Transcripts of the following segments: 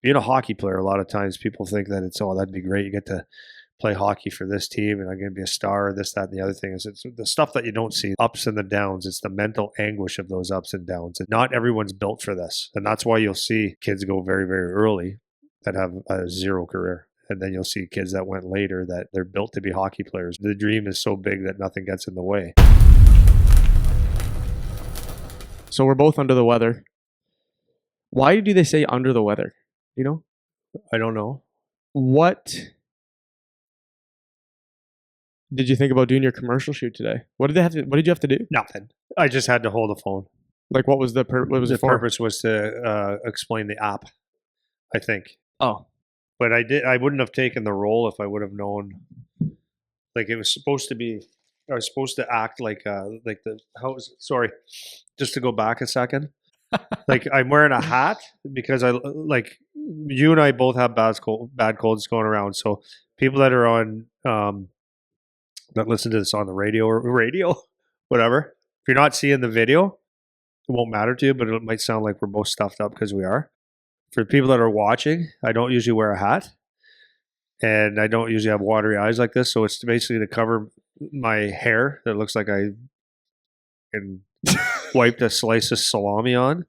being a hockey player, a lot of times people think that it's, oh, that'd be great. You get to play hockey for this team and I'm going to be a star, this, that, and the other thing. Is it's the stuff that you don't see, ups and the downs. It's the mental anguish of those ups and downs. And not everyone's built for this. And that's why you'll see kids go very, very early that have a zero career. And then you'll see kids that went later that they're built to be hockey players. The dream is so big that nothing gets in the way. So we're both under the weather. Why do they say under the weather? You know? I don't know. What did you think about doing your commercial shoot today? What did you have to do? Nothing. I just had to hold the phone. Like, what was the purpose? The purpose was to explain the app, I think. Oh. But I wouldn't have taken the role if I would have known. Like, it was supposed to be, I was supposed to act like sorry, just to go back a second. Like, I'm wearing a hat because you and I both have bad colds going around. So people that are on, that listen to this on the radio, whatever, if you're not seeing the video, it won't matter to you, but it might sound like we're both stuffed up because we are. For people that are watching, I don't usually wear a hat and I don't usually have watery eyes like this. So it's basically to cover my hair that looks like I can wiped a slice of salami on.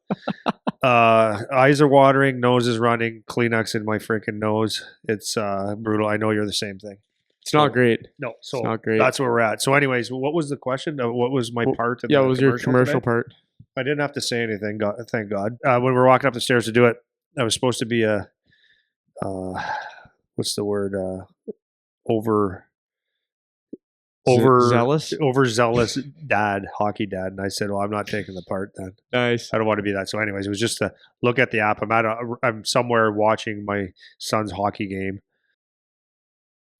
Eyes are watering, nose is running, Kleenex in my freaking nose. It's brutal. I know you're the same thing. It's not great. No, so it's not great. That's where we're at. So anyways, what was the question? What was my part? Yeah, what was your commercial part? I didn't have to say anything, thank God. When we were walking up the stairs to do it, I was supposed to be a, what's the word? Overzealous dad, hockey dad. And I said, well, I'm not taking the part then. Nice. I don't want to be that. So anyways, it was just to look at the app. I'm somewhere watching my son's hockey game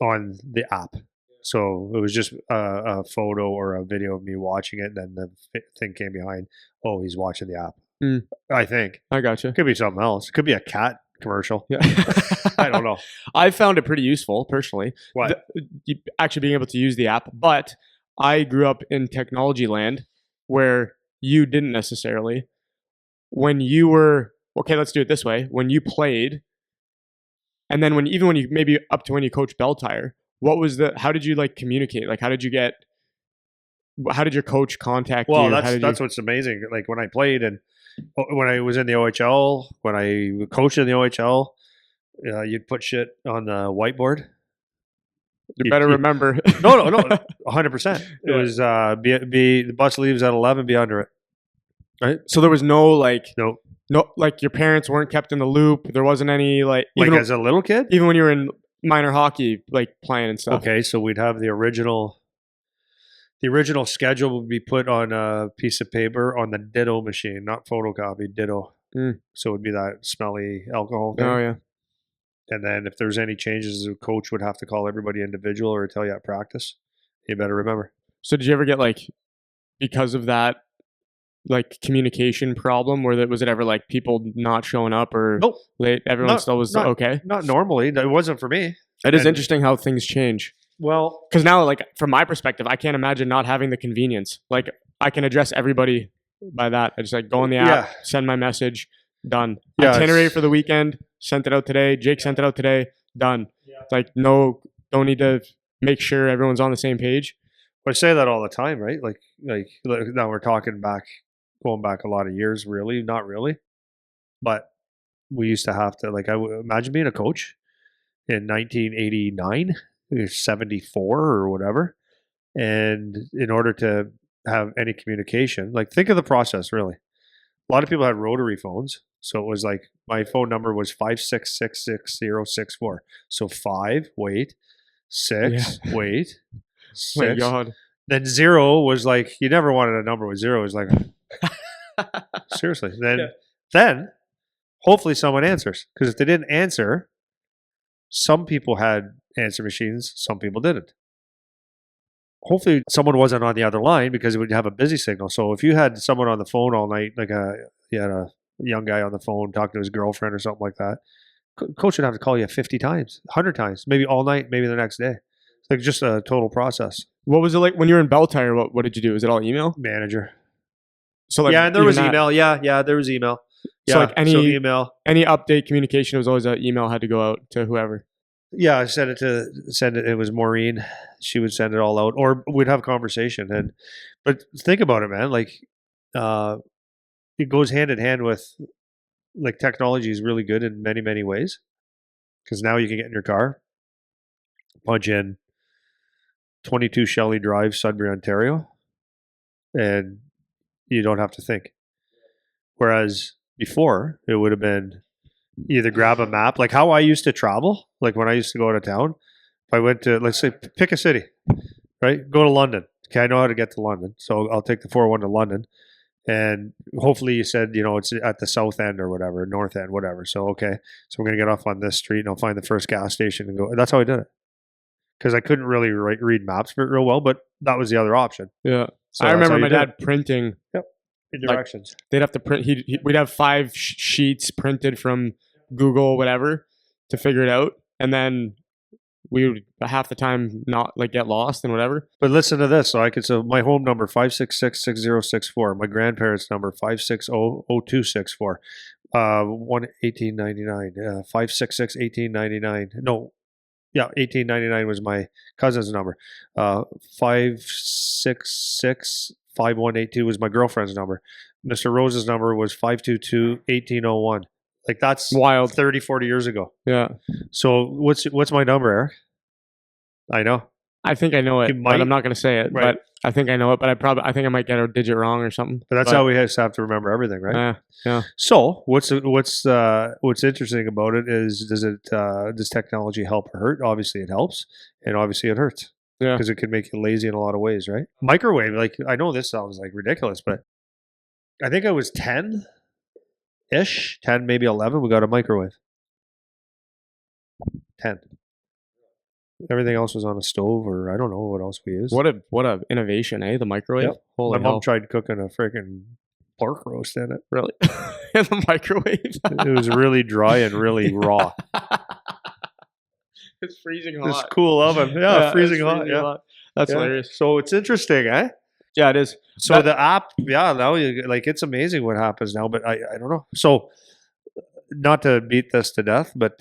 on the app. So it was just a photo or a video of me watching it. And then the thing came behind. Oh, he's watching the app. I think. I gotcha. Could be something else. Could be a cat commercial. Yeah. I don't know. I found it pretty useful personally. What? Actually being able to use the app. But I grew up in technology land where you didn't necessarily. When you were, okay, let's do it this way. When you played, and then when you maybe up to when you coached Bell Tire, how did you like communicate? Like, how did your coach contact you? Well, that's what's amazing. Like when I played and when I was in the OHL, when I coached in the OHL, you'd put shit on the whiteboard. You better remember. No, 100%. It was the bus leaves at 11, be under it. Right? So there was no no, your parents weren't kept in the loop. There wasn't any as a little kid? Even when you were in minor hockey, like playing and stuff. Okay, so we'd have the original schedule would be put on a piece of paper on the ditto machine, not photocopied, ditto. So it would be that smelly alcohol thing. Oh, yeah. And then if there's any changes, the coach would have to call everybody individual or tell you at practice. You better remember. So did you ever get because of that, communication problem where was it ever people not showing up or nope. late? Everyone still was okay? Not normally. It wasn't for me. It is interesting how things change. Well, because now, from my perspective, I can't imagine not having the convenience. I can address everybody by that. I just go on the app, send my message, done. Yeah, itinerary for the weekend, sent it out today. Jake sent it out today, done. Yeah. It's no, don't need to make sure everyone's on the same page. I say that all the time, right? Like now we're going back a lot of years, really, not really. But we used to have to, I would imagine being a coach in 1989. 74 or whatever, and in order to have any communication, think of the process. Really, a lot of people had rotary phones, so it was my phone number was 5666064. So 5, wait, 6, wait, 6. My God. Then 0 was you never wanted a number with 0. It was seriously. Then hopefully someone answers, because if they didn't answer, some people had answer machines, some people didn't. Hopefully someone wasn't on the other line because it would have a busy signal. So if you had someone on the phone all night, you had a young guy on the phone talking to his girlfriend or something like that, coach would have to call you 50 times, 100 times, maybe all night, maybe the next day. It's just a total process. What was it like when you were in Bell Tire? What did you do? Was it all email? Manager. So and there was email. Yeah, there was email. So like So any email. update communication was always an email had to go out to whoever. Yeah, I sent it. It was Maureen. She would send it all out, or we'd have conversation. But think about it, man. Like, uh, it goes hand in hand with, like, technology is really good in many, many ways, because now you can get in your car, punch in 22 Shelley Drive, Sudbury, Ontario, and you don't have to think. Whereas before, it would have been either grab a map, like how I used to travel, like when I used to go out of town. If I went to, let's say, pick a city, right? Go to London. Okay, I know how to get to London, so I'll take the 401 to London. And hopefully you said, it's at the south end or whatever, north end, whatever. So, okay, so we're going to get off on this street and I'll find the first gas station and go. That's how I did it. Because I couldn't really read maps real well, but that was the other option. Yeah. So I that's remember how my you did dad it. printing. Yep. Directions. They'd have to print. We'd have 5 sheets printed from Google, whatever, to figure it out, and then we would half the time not like get lost and whatever. But listen to this. So my home number 566-6064. My grandparents' number 560-0264. 1899. 566-1899. No. Yeah, 1899 was my cousin's number. 566-5182 was my girlfriend's number. Mr. Rose's number was 522-1801. Like, that's Wild. 30, 40 years ago. Yeah. So what's my number, Eric? I know. I think I know it, but I'm not going to say it. Right. But I think I know it, but I think I might get a digit wrong or something. But that's how we have to remember everything, right? Yeah. So what's interesting about it is, does technology help or hurt? Obviously it helps, and obviously it hurts. Yeah. Because it can make you lazy in a lot of ways, right? Microwave, like, I know this sounds like ridiculous, but I think I was 10-ish, 10, maybe 11, we got a microwave. 10. Everything else was on a stove, or I don't know what else we used. What a innovation, eh? The microwave. Yep. Holy My hell. mom tried cooking a freaking pork roast in it. Really? In the microwave. It was really dry and really raw. It's freezing hot. This cool oven. Yeah, freezing hot. Yeah. Hot. That's hilarious. So it's interesting, eh? Yeah, it is. So the app, now it's amazing what happens now, but I don't know. So, not to beat this to death, but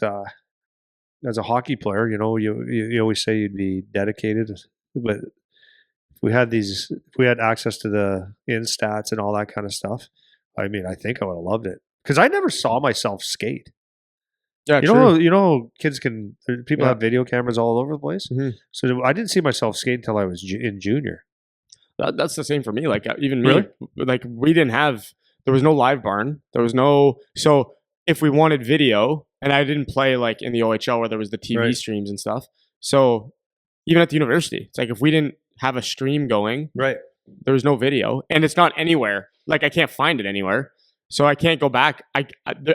as a hockey player, you always say you'd be dedicated, but if we had access to the stats and all that kind of stuff, I mean, I think I would have loved it, because I never saw myself skate. Yeah, you know, kids people have video cameras all over the place. Mm-hmm. So I didn't see myself skate until I was in junior. That's the same for me. Like, even me, Really? like, there was no live barn. There was no, so if we wanted video, and I didn't play like in the OHL where there was the TV streams and stuff. So even at the university, it's like, if we didn't have a stream going, right, there was no video, and it's not anywhere. Like, I can't find it anywhere. So I can't go back. I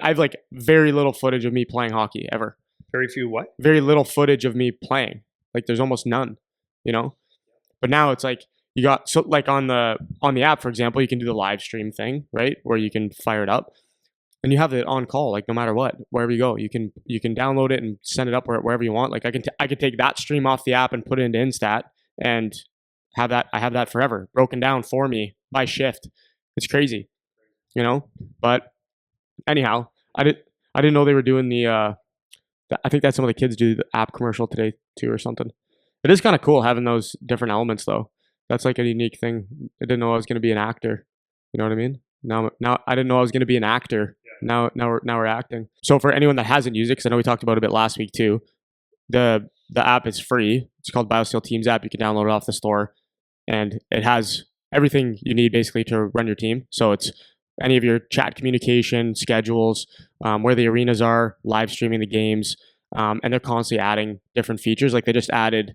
have like very little footage of me playing hockey ever. Very few what? Very little footage of me playing. Like, there's almost none, But now it's like, you got, so like on the app, for example, you can do the live stream thing, right? Where you can fire it up and you have it on call, like, no matter what, wherever you go, you can download it and send it up wherever you want. Like, I could take that stream off the app and put it into Instat and have that forever broken down for me by shift. It's crazy, but anyhow, I didn't know they were doing I think that some of the kids do the app commercial today too or something. It is kind of cool having those different elements though. That's like a unique thing. I didn't know I was going to be an actor. You know what I mean? Now I didn't know I was going to be an actor. Yeah. Now we're acting. So for anyone that hasn't used it, because I know we talked about it a bit last week too, the app is free. It's called BioSteel Teams app. You can download it off the store, and it has everything you need basically to run your team. So it's any of your chat communication, schedules, where the arenas are, live streaming the games, and they're constantly adding different features. Like, they just added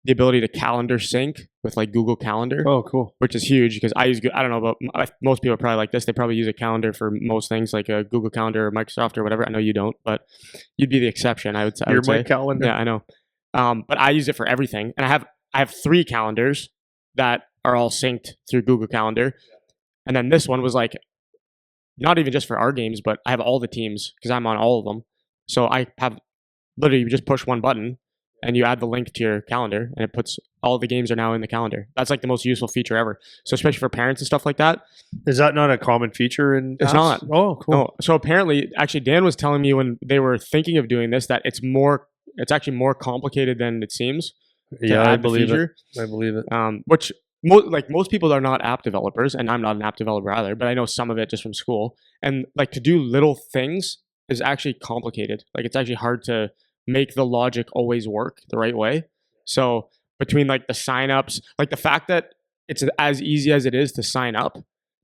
the ability to calendar sync with like Google Calendar. Oh, cool. Which is huge, because I don't know about most people are probably like this. They probably use a calendar for most things, like a Google Calendar or Microsoft or whatever. I know you don't, but you'd be the exception. I would say. You're my calendar. Yeah, I know. But I use it for everything, and I have 3 calendars that are all synced through Google Calendar, and then this one was like not even just for our games, but I have all the teams because I'm on all of them. So I have literally, you just push one button and you add the link to your calendar, and it puts all the games are now in the calendar. That's like the most useful feature ever. So especially for parents and stuff like that. Is that not a common feature in It's apps? not. Oh, cool. No. So apparently, actually, Dan was telling me when they were thinking of doing this that it's actually more complicated than it seems. Yeah, I add the believe feature. it. I believe it. Which most people are not app developers, and I'm not an app developer either, but I know some of it just from school. And like to do little things is actually complicated. Like it's actually hard to make the logic always work the right way. So between like the signups, like the fact that it's as easy as it is to sign up,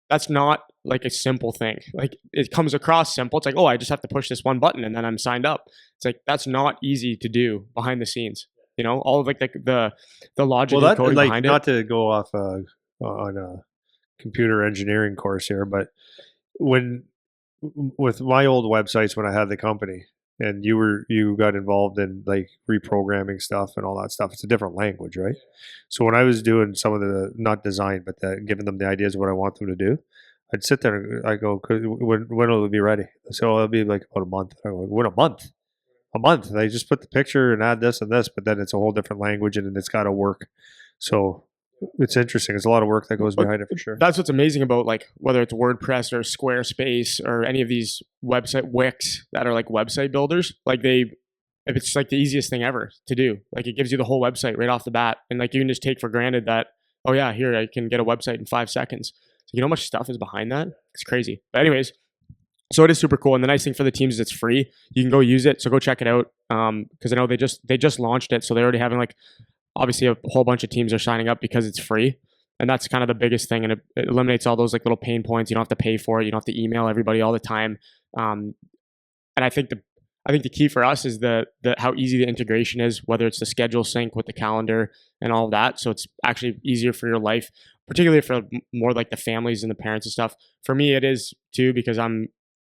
that's not like a simple thing. Like it comes across simple. It's like, oh, I just have to push this one button and then I'm signed up. It's like that's not easy to do behind the scenes. You know, all of like the logic and coding like behind not it. to go off on a computer engineering course here, but when with my old websites when I had the company and you got involved in like reprogramming stuff and all that stuff, it's a different language, right? So when I was doing some of the not design but giving them the ideas of what I want them to do, I'd sit there and I go, when will it be ready? So it'll be like about a month. I go, what, a month? A month? They just put the picture and add this and this, but then it's a whole different language and it's got to work. So it's interesting. There's a lot of work that goes behind it for sure. That's what's amazing about like whether it's WordPress or Squarespace or any of these website Wix that are like website builders. Like if it's like the easiest thing ever to do. Like it gives you the whole website right off the bat, and like you can just take for granted that, oh yeah, here I can get a website in 5 seconds. So you know how much stuff is behind that? It's crazy. But anyways, so it is super cool, and the nice thing for the teams is it's free. You can go use it, so go check it out. Because I know they just launched it, so they're already having like obviously a whole bunch of teams are signing up because it's free, and that's kind of the biggest thing, and it eliminates all those like little pain points. You don't have to pay for it. You don't have to email everybody all the time. And I think the key for us is the how easy the integration is, whether it's the schedule sync with the calendar and all of that. So it's actually easier for your life, particularly for more like the families and the parents and stuff. For me, it is too, because I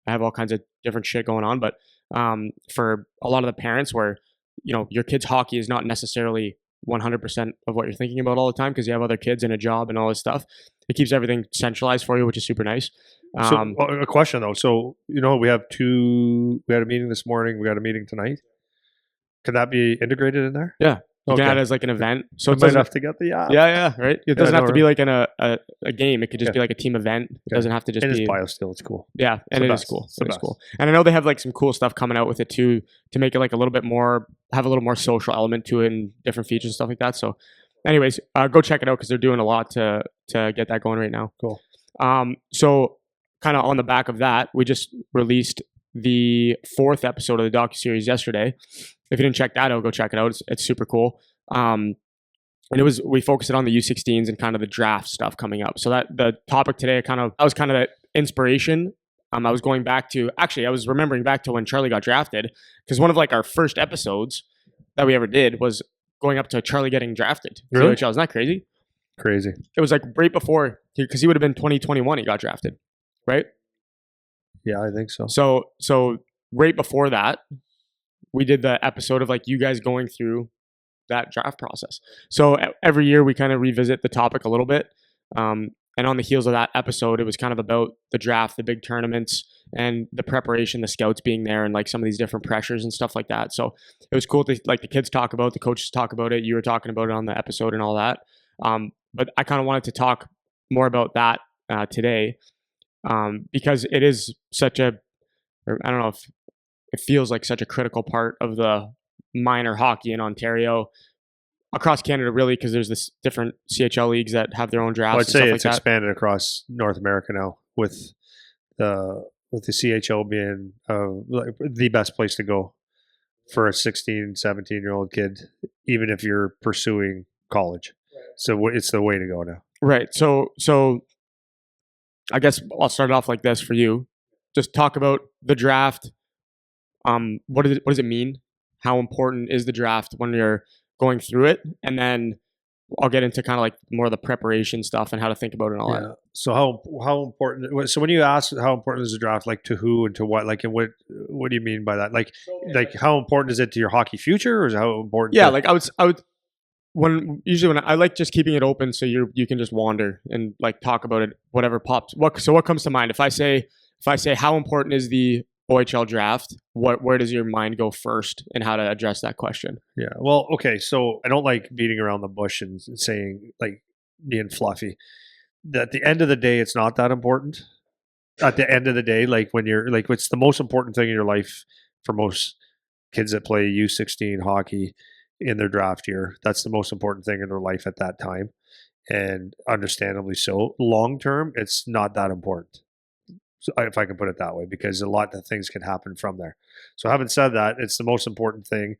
have all kinds of different shit going on. But for a lot of the parents, where your kid's hockey is not necessarily 100% of what you're thinking about all the time because you have other kids and a job and all this stuff. It keeps everything centralized for you, which is super nice. So a question though. So, we had a meeting this morning. We got a meeting tonight. Could that be integrated in there? Yeah. You Okay. can add it as like an event. So it might have to get the app. Yeah, right. It doesn't have to be right? like in a game. It could just be like a team event. It doesn't have to just And be. it's BioSteel. It's cool. Yeah, and it is best. cool. It's the It is best. cool. And I know they have like some cool stuff coming out with it too, to make it like a little bit more, have a little more social element to it and different features and stuff like that. So anyways, go check it out because they're doing a lot to get that going right now. Cool. So kind of on the back of that, we just released the 4th episode of the docu-series yesterday. If you didn't check that out, go check it out. It's super cool. And we focused it on the U16s and kind of the draft stuff coming up. So that the topic today that was kind of the inspiration. I was remembering back to when Charlie got drafted, because one of like our first episodes that we ever did was going up to Charlie getting drafted. Really? OHL. Isn't that crazy? Crazy. It was like right before, because he would have been 2021 he got drafted, right? Yeah, I think so. So right before that, we did the episode of like you guys going through that draft process. So every year we kind of revisit the topic a little bit. And on the heels of that episode, it was kind of about the draft, the big tournaments, and the preparation, the scouts being there, and like some of these different pressures and stuff like that. So it was cool to like the kids talk about, the coaches talk about it. You were talking about it on the episode and all that. But I kind of wanted to talk more about that today, because it is such I don't know if it feels like such a critical part of the minor hockey in Ontario, across Canada, really, because there's this different CHL leagues that have their own drafts. Well, I'd say and it's stuff like expanded across North America now, with the CHL being like the best place to go for a 16, 17-year-old kid, even if you're pursuing college. So it's the way to go now. Right. So I guess I'll start off like this for you. Just talk about the draft. What does it mean? How important is the draft when you're going through it? And then I'll get into kind of like more of the preparation stuff and how to think about it and all that. So how important? So when you ask how important is the draft, like to who and to what, like, and what do you mean by that? Like how important is it to your hockey future, or is it how important? Yeah, like I would when I like just keeping it open so you can just wander and like talk about it, whatever pops. What comes to mind? If I say how important is the OHL draft, where does your mind go first and how to address that question? Yeah. Well, okay. So I don't like beating around the bush and saying like being fluffy. At the end of the day, it's not that important. At the end of the day, like when you're like, what's the most important thing in your life for most kids that play U16 hockey in their draft year? That's the most important thing in their life at that time. And understandably so. Long term, it's not that important. So if I can put it that way, because a lot of things can happen from there. So having said that, it's the most important thing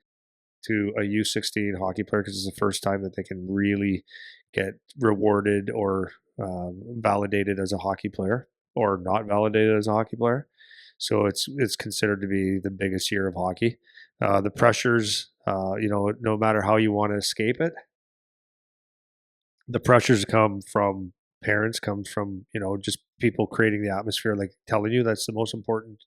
to a U16 hockey player because it's the first time that they can really get rewarded or validated as a hockey player or not validated as a hockey player. So it's considered to be the biggest year of hockey. The pressures, no matter how you want to escape it, the pressures come from parents, comes from just people creating the atmosphere, like telling you that's the most important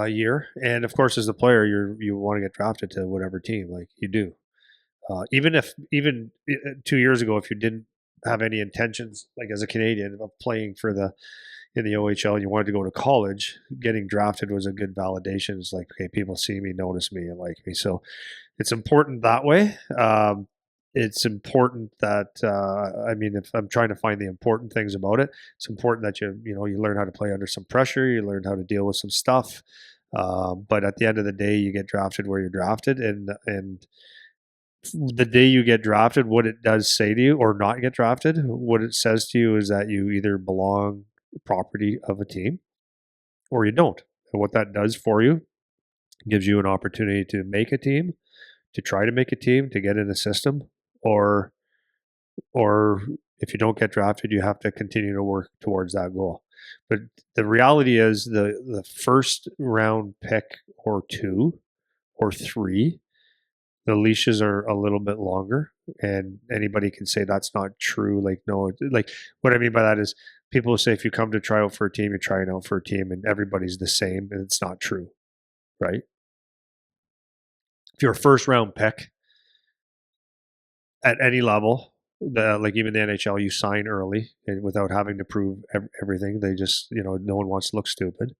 year. And of course, as a player, you want to get drafted to whatever team, like you do. Even 2 years ago, if you didn't have any intentions, like as a Canadian, of playing for the in the OHL and you wanted to go to college, getting drafted was a good validation. It's like, okay, people see me, notice me, and like me. So it's important that way. It's important that if I'm trying to find the important things about it, it's important that you learn how to play under some pressure, you learn how to deal with some stuff. But at the end of the day, you get drafted where you're drafted, and the day you get drafted, what it does say to you, or not get drafted, what it says to you is that you either belong property of a team or you don't. And what that does for you gives you an opportunity to make a team, to try to make a team, to get in the system, or or if you don't get drafted, you have to continue to work towards that goal. But the reality is the first round pick or two or three, the leashes are a little bit longer, and anybody can say that's not true. Like, no, like what I mean by that is people say if you come to try out for a team, you're trying out for a team and everybody's the same, and it's not true, right? If you're a first round pick at any level, like even the NHL, you sign early and without having to prove everything. They just, no one wants to look stupid.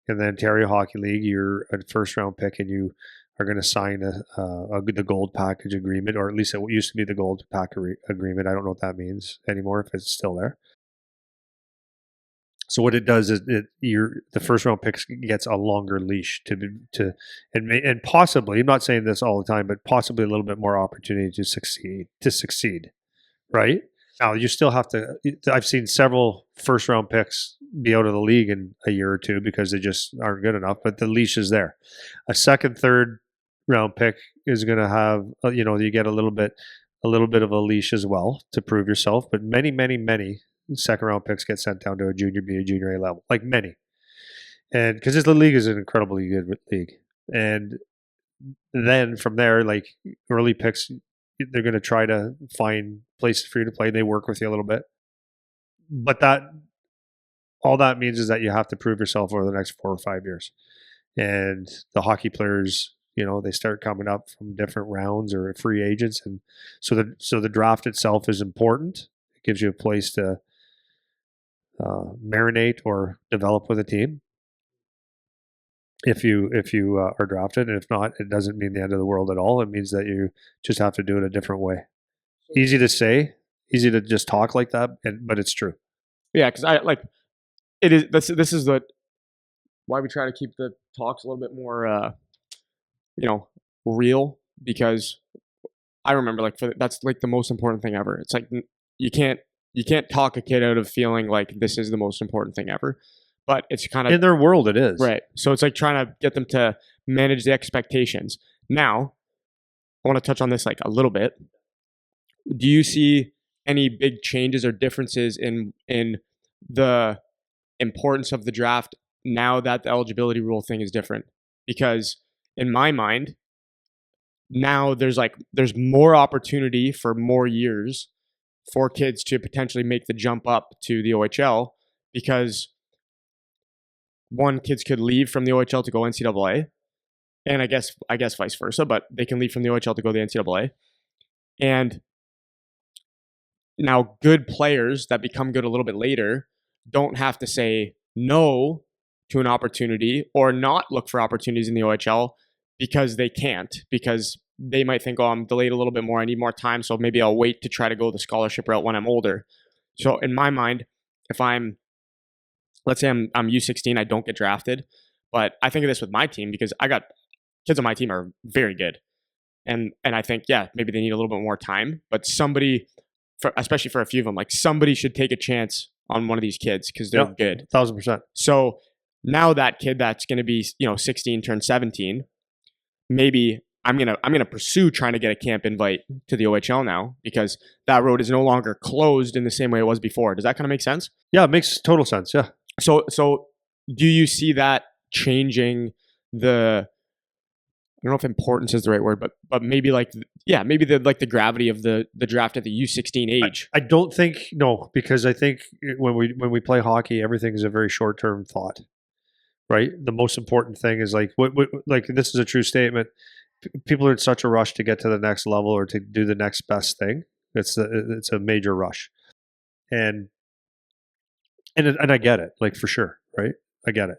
In the Ontario Hockey League, you're a first round pick and you are going to sign the gold package agreement, or at least it used to be the gold pack agreement. I don't know what that means anymore, if it's still there. So what it does is the first round pick gets a longer leash and possibly, I'm not saying this all the time, but possibly a little bit more opportunity to succeed, right? Now you still have to. I've seen several first round picks be out of the league in a year or two because they just aren't good enough. But the leash is there. A second, third round pick is going to have you get a little bit of a leash as well to prove yourself. But many, many, many second round picks get sent down to a junior B, a junior A level, like many, and because the league is an incredibly good league, and then from there, like early picks, they're going to try to find places for you to play. They work with you a little bit, but that all that means is that you have to prove yourself over the next 4 or 5 years. And the hockey players, they start coming up from different rounds or free agents, and so the draft itself is important. It gives you a place to marinate or develop with a team if you are drafted, and if not, it doesn't mean the end of the world at all. It means that you just have to do it a different way. Easy to say, easy to just talk like that, but it's true. Yeah, because I like it is. This is why we try to keep the talks a little bit more, real. Because I remember that's like the most important thing ever. It's like you can't you can't talk a kid out of feeling like this is the most important thing ever. But it's kind of In their world, it is. right. So it's like trying to get them to manage the expectations. Now, I want to touch on this like a little bit. Do you see any big changes or differences in the importance of the draft now that the eligibility rule thing is different? Because in my mind, now there's more opportunity for more years for kids to potentially make the jump up to the OHL because one, kids could leave from the OHL to go NCAA, and I guess vice versa, but they can leave from the OHL to go to the NCAA. And now good players that become good a little bit later don't have to say no to an opportunity or not look for opportunities in the OHL because they can't, because they might think, oh, I'm delayed a little bit more. I need more time. So maybe I'll wait to try to go the scholarship route when I'm older. So in my mind, if let's say I'm U16, I don't get drafted, but I think of this with my team because I got kids on my team are very good. And I think, yeah, maybe they need a little bit more time, but somebody, especially for a few of them, like somebody should take a chance on one of these kids because they're good. 1,000%. So now that kid that's going to be 16 turn 17, maybe I'm gonna pursue trying to get a camp invite to the OHL now because that road is no longer closed in the same way it was before. Does that kind of make sense? Yeah, it makes total sense. Yeah. So do you see that changing the, I don't know if importance is the right word, but maybe maybe the gravity of the draft at the U16 age? I don't think, no, because I think when we play hockey, everything is a very short term thought, right? The most important thing is like like this is a true statement. People are in such a rush to get to the next level or to do the next best thing. It's a major rush, and I get it, like for sure, right? I get it.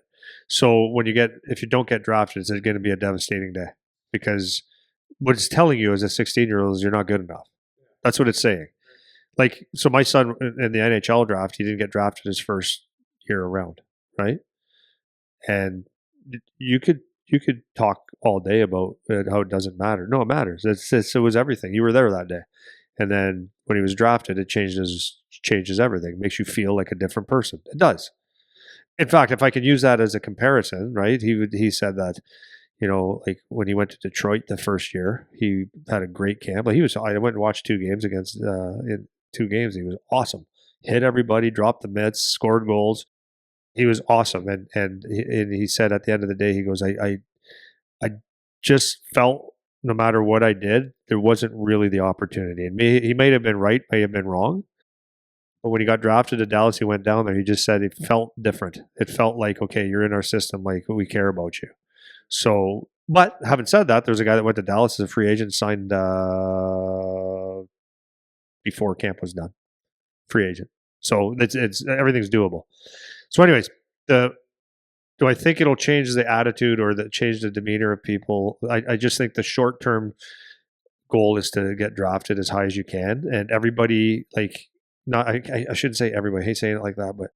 So if you don't get drafted, it's going to be a devastating day because what it's telling you as a 16-year-old is you're not good enough. That's what it's saying. Like, so my son in the NHL draft, he didn't get drafted his first year around, right? And you could talk all day about how it doesn't matter. No, it matters. It was everything. You were there that day, and then when he was drafted, it changes everything. It makes you feel like a different person. It does. In fact, if I could use that as a comparison, right? He said that, like when he went to Detroit the first year, he had a great camp. Like I went and watched 2 games against in 2 games. He was awesome. Hit everybody, dropped the mitts, scored goals. He was awesome. And he said at the end of the day, he goes, I just felt no matter what I did, there wasn't really the opportunity. And he may have been right, may have been wrong. But when he got drafted to Dallas, he went down there. He just said it felt different. It felt like, okay, you're in our system. Like, we care about you. So, but having said that, there's a guy that went to Dallas as a free agent, signed before camp was done. Free agent. So it's everything's doable. So, anyways, do I think it'll change the attitude or change the demeanor of people? I just think the short term goal is to get drafted as high as you can, and everybody I shouldn't say everybody. I hate saying it like that, but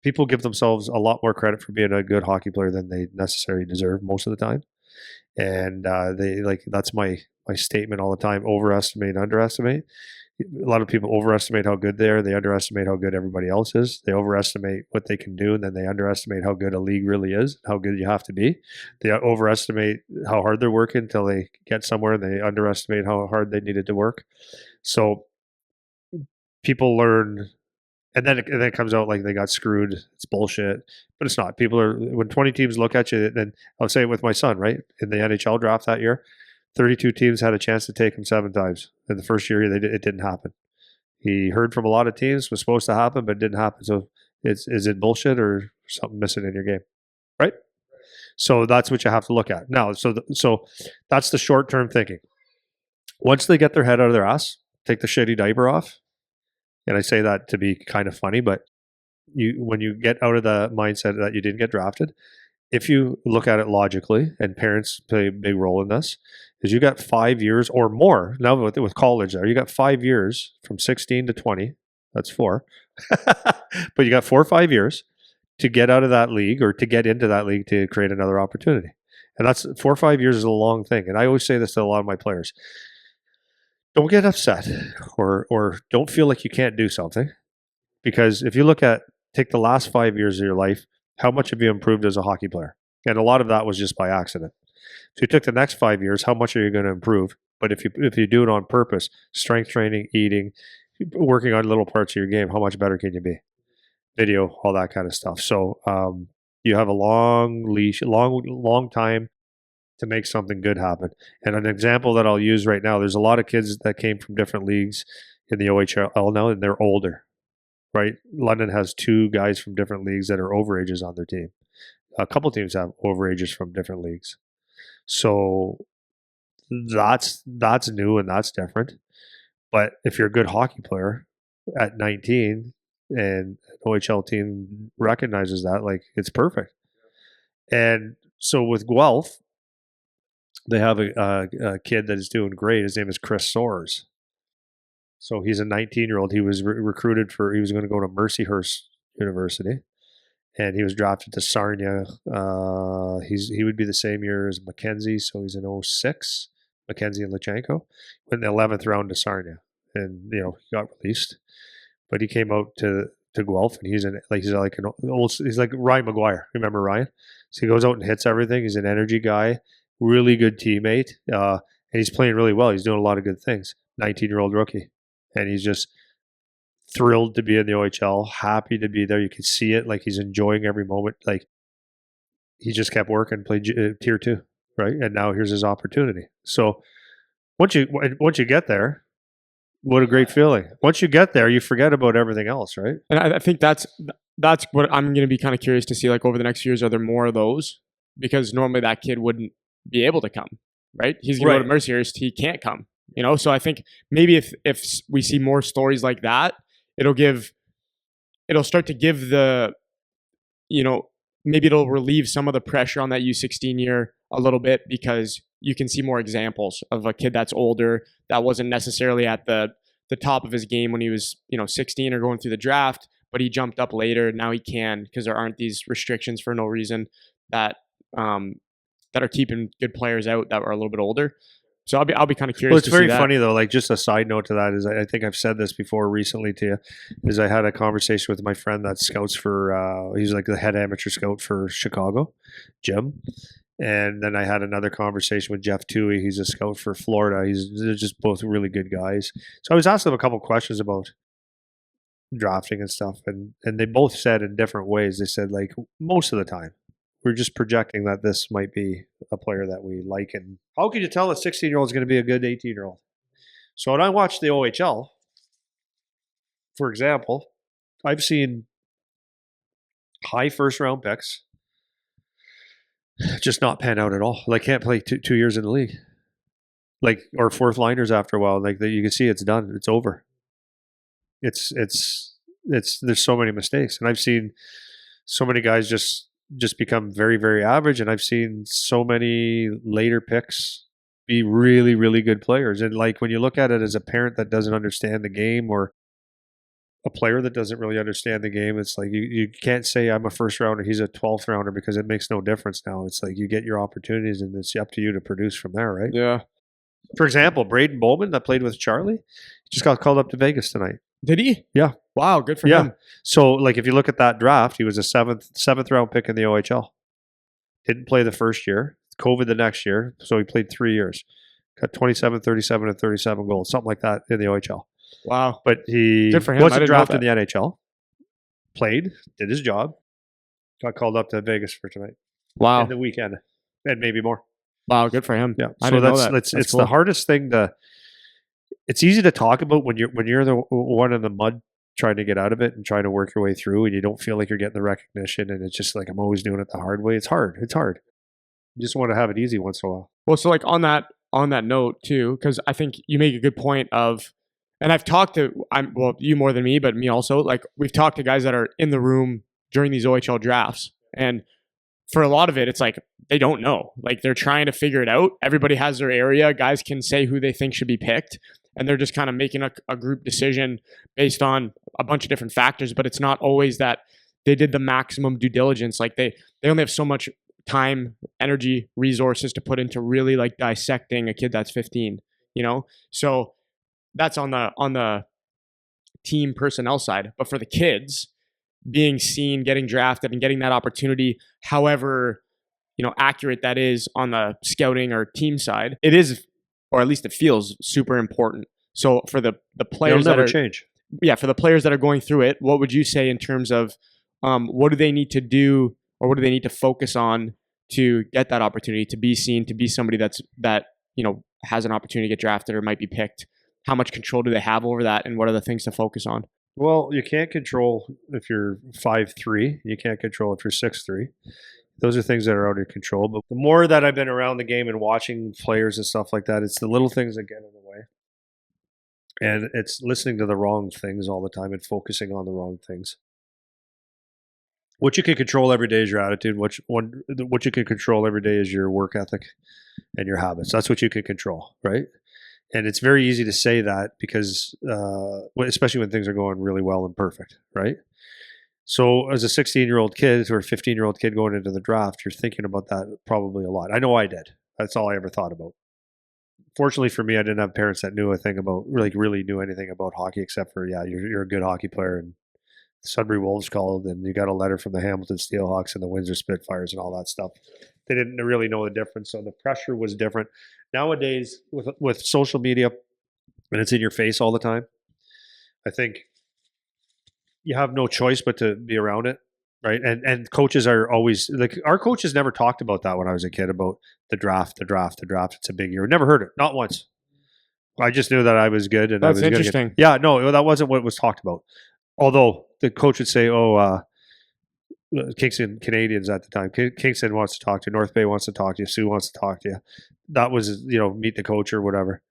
people give themselves a lot more credit for being a good hockey player than they necessarily deserve most of the time. And that's my statement all the time: overestimate, underestimate. A lot of people overestimate how good they are. They underestimate how good everybody else is. They overestimate what they can do, and then they underestimate how good a league really is, how good you have to be. They overestimate how hard they're working until they get somewhere, and they underestimate how hard they needed to work. So people learn, and then it comes out like they got screwed. It's bullshit, but it's not. People are, when 20 teams look at you, then I'll say it with my son, right? In the NHL draft that year, 32 teams had a chance to take him 7 times. In the first year, it didn't happen. He heard from a lot of teams, was supposed to happen, but it didn't happen. So is it bullshit or something missing in your game, right? So that's what you have to look at now. So that's the short term thinking. Once they get their head out of their ass, take the shitty diaper off, and I say that to be kind of funny, but when you get out of the mindset that you didn't get drafted, if you look at it logically, and parents play a big role in this, is you got 5 years or more. Now with college there, you got 5 years from 16 to 20. That's 4. But you got 4 or 5 years to get out of that league or to get into that league to create another opportunity. And that's 4 or 5 years is a long thing. And I always say this to a lot of my players. Don't get upset or don't feel like you can't do something. Because if you take the last 5 years of your life, how much have you improved as a hockey player? And a lot of that was just by accident. If you took the next 5 years, how much are you going to improve? But if you do it on purpose, strength training, eating, working on little parts of your game, how much better can you be? Video, all that kind of stuff. So you have a long leash, long time to make something good happen. And an example that I'll use right now, there's a lot of kids that came from different leagues in the OHL now, and they're older. Right? London has 2 guys from different leagues that are overages on their team. A couple teams have overages from different leagues. So that's new and that's different. But if you're a good hockey player at 19 and an OHL team recognizes that, like, it's perfect. And so with Guelph, they have a kid that is doing great. His name is Chris Soares. So he's a 19-year-old. He was recruited he was going to go to Mercyhurst University, and he was drafted to Sarnia. He would be the same year as Mackenzie, so he's an 06, Mackenzie and Lachenko. Went in the 11th round to Sarnia, and he got released. But he came out to Guelph, and he's like Ryan McGuire. Remember Ryan? So he goes out and hits everything. He's an energy guy, really good teammate, and he's playing really well. He's doing a lot of good things. 19-year-old rookie, and he's just thrilled to be in the OHL, happy to be there. You can see it, like he's enjoying every moment. Like he just kept working, played tier 2, right? And now here's his opportunity. So once you get there, what a great feeling. Once you get there, you forget about everything else, right? And I think that's what I'm going to be kind of curious to see. Like over the next few years, are there more of those? Because normally that kid wouldn't be able to come, right? He's going to go to Mercyhurst, he can't come. So I think maybe if we see more stories like that, it'll start to give maybe it'll relieve some of the pressure on that U16 year a little bit, because you can see more examples of a kid that's older that wasn't necessarily at the top of his game when he was 16 or going through the draft, but he jumped up later. Now he can, because there aren't these restrictions for no reason that are keeping good players out that are a little bit older. So I'll be kind of curious. Well, it's very funny though. Like, just a side note to that is, I think I've said this before recently to you, is I had a conversation with my friend that scouts for. He's like the head amateur scout for Chicago, Jim. And then I had another conversation with Jeff Toohey. He's a scout for Florida. They're just both really good guys. So I was asking them a couple questions about drafting and stuff, and they both said in different ways. They said, like, most of the time, we're just projecting that this might be a player that we like. And how can you tell a 16-year-old is going to be a good 18-year-old? So when I watch the OHL, for example, I've seen high first-round picks just not pan out at all. Like, can't play 2 years in the league. Like, or fourth liners after a while. Like, you can see it's done. It's over. It's there's so many mistakes. And I've seen so many guys just become very, very average. And I've seen so many later picks be really, really good players. And like, when you look at it as a parent that doesn't understand the game, or a player that doesn't really understand the game, it's like you can't say I'm a first rounder, he's a 12th rounder, because it makes no difference now. It's like you get your opportunities, and it's up to you to produce from there, right? Yeah. For example, Braden Bowman that played with Charlie just got called up to Vegas tonight. Did he? Yeah. Wow, good for him. So, like, if you look at that draft, he was a seventh round pick in the OHL. Didn't play the first year. COVID the next year. So he played 3 years. Got 27, 37, and 37 goals, something like that in the OHL. Wow. But he Good for him. wasn't drafted in the NHL. Played, did his job. Got called up to Vegas for tonight. Wow. And the weekend. And maybe more. Wow, good for him. Yeah. I So didn't know that. it's cool. the hardest thing to. It's easy to talk about when you're the one in the mud trying to get out of it and trying to work your way through, and you don't feel like you're getting the recognition, and it's just like, I'm always doing it the hard way. It's hard. You just want to have it easy once in a while. Well, so like on that note too, because I think you make a good point of, and I've talked to you more than me, but me also, like, we've talked to guys that are in the room during these OHL drafts, and for a lot of it, it's like they don't know. Like, they're trying to figure it out. Everybody has their area. Guys can say who they think should be picked, and they're just kind of making a group decision based on a bunch of different factors. But it's not always that they did the maximum due diligence. Like, they only have so much time, energy, resources to put into really, like, dissecting a kid that's 15. So that's on the team personnel side. But for the kids, being seen, getting drafted, and getting that opportunity, however accurate that is on the scouting or team side, it is, or at least it feels, super important. So for the players It'll never change. Yeah, for the players that are going through it, what would you say in terms of what do they need to do, or what do they need to focus on to get that opportunity, to be seen, to be somebody that has an opportunity to get drafted or might be picked? How much control do they have over that, and what are the things to focus on? Well, you can't control if you're 5'3". You can't control if you're 6'3". Those are things that are out of control. But the more that I've been around the game and watching players and stuff like that, it's the little things that get in the way. And it's listening to the wrong things all the time and focusing on the wrong things. What you can control every day is your attitude. What you can control every day is your work ethic and your habits. That's what you can control, right? And it's very easy to say that because, especially when things are going really well and perfect, right? So, as a 16-year-old kid or a 15-year-old kid going into the draft, you're thinking about that probably a lot. I know I did. That's all I ever thought about. Fortunately for me, I didn't have parents that knew a thing about really knew anything about hockey except for you're a good hockey player and the Sudbury Wolves called and you got a letter from the Hamilton Steelhawks and the Windsor Spitfires and all that stuff. They didn't really know the difference, so the pressure was different. Nowadays, with social media and it's in your face all the time, I think you have no choice but to be around it, right? And coaches are always like our coaches never talked about that when I was a kid about the draft. It's a big year. Never heard it, not once. I just knew that I was good and I That's was interesting. good. Yeah, no, that wasn't what was talked about. Although the coach would say, "Oh, Kingston Canadians at the time. Kingston wants to talk to you. North Bay wants to talk to you. Sioux wants to talk to you." That was meet the coach or whatever.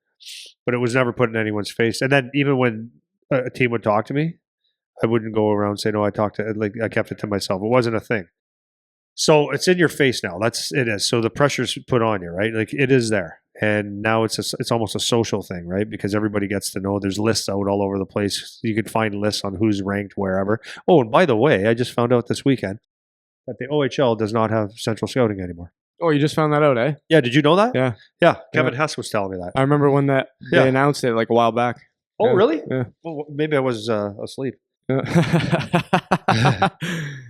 But it was never put in anyone's face. And then even when a team would talk to me, I wouldn't go around saying, "No, I talked to." Like I kept it to myself. It wasn't a thing. So it's in your face now. It is. So the pressure's put on you, right? Like it is there. And now it's almost a social thing, right? Because everybody gets to know. There's lists out all over the place. You could find lists on who's ranked wherever. Oh, and by the way, I just found out this weekend that the OHL does not have central scouting anymore. Oh, you just found that out, eh? Yeah, did you know that? Yeah. Yeah, Kevin Hess was telling me that. I remember when they Yeah. announced it like a while back. Oh, Yeah. really? Yeah. Well, maybe I was asleep. Yeah.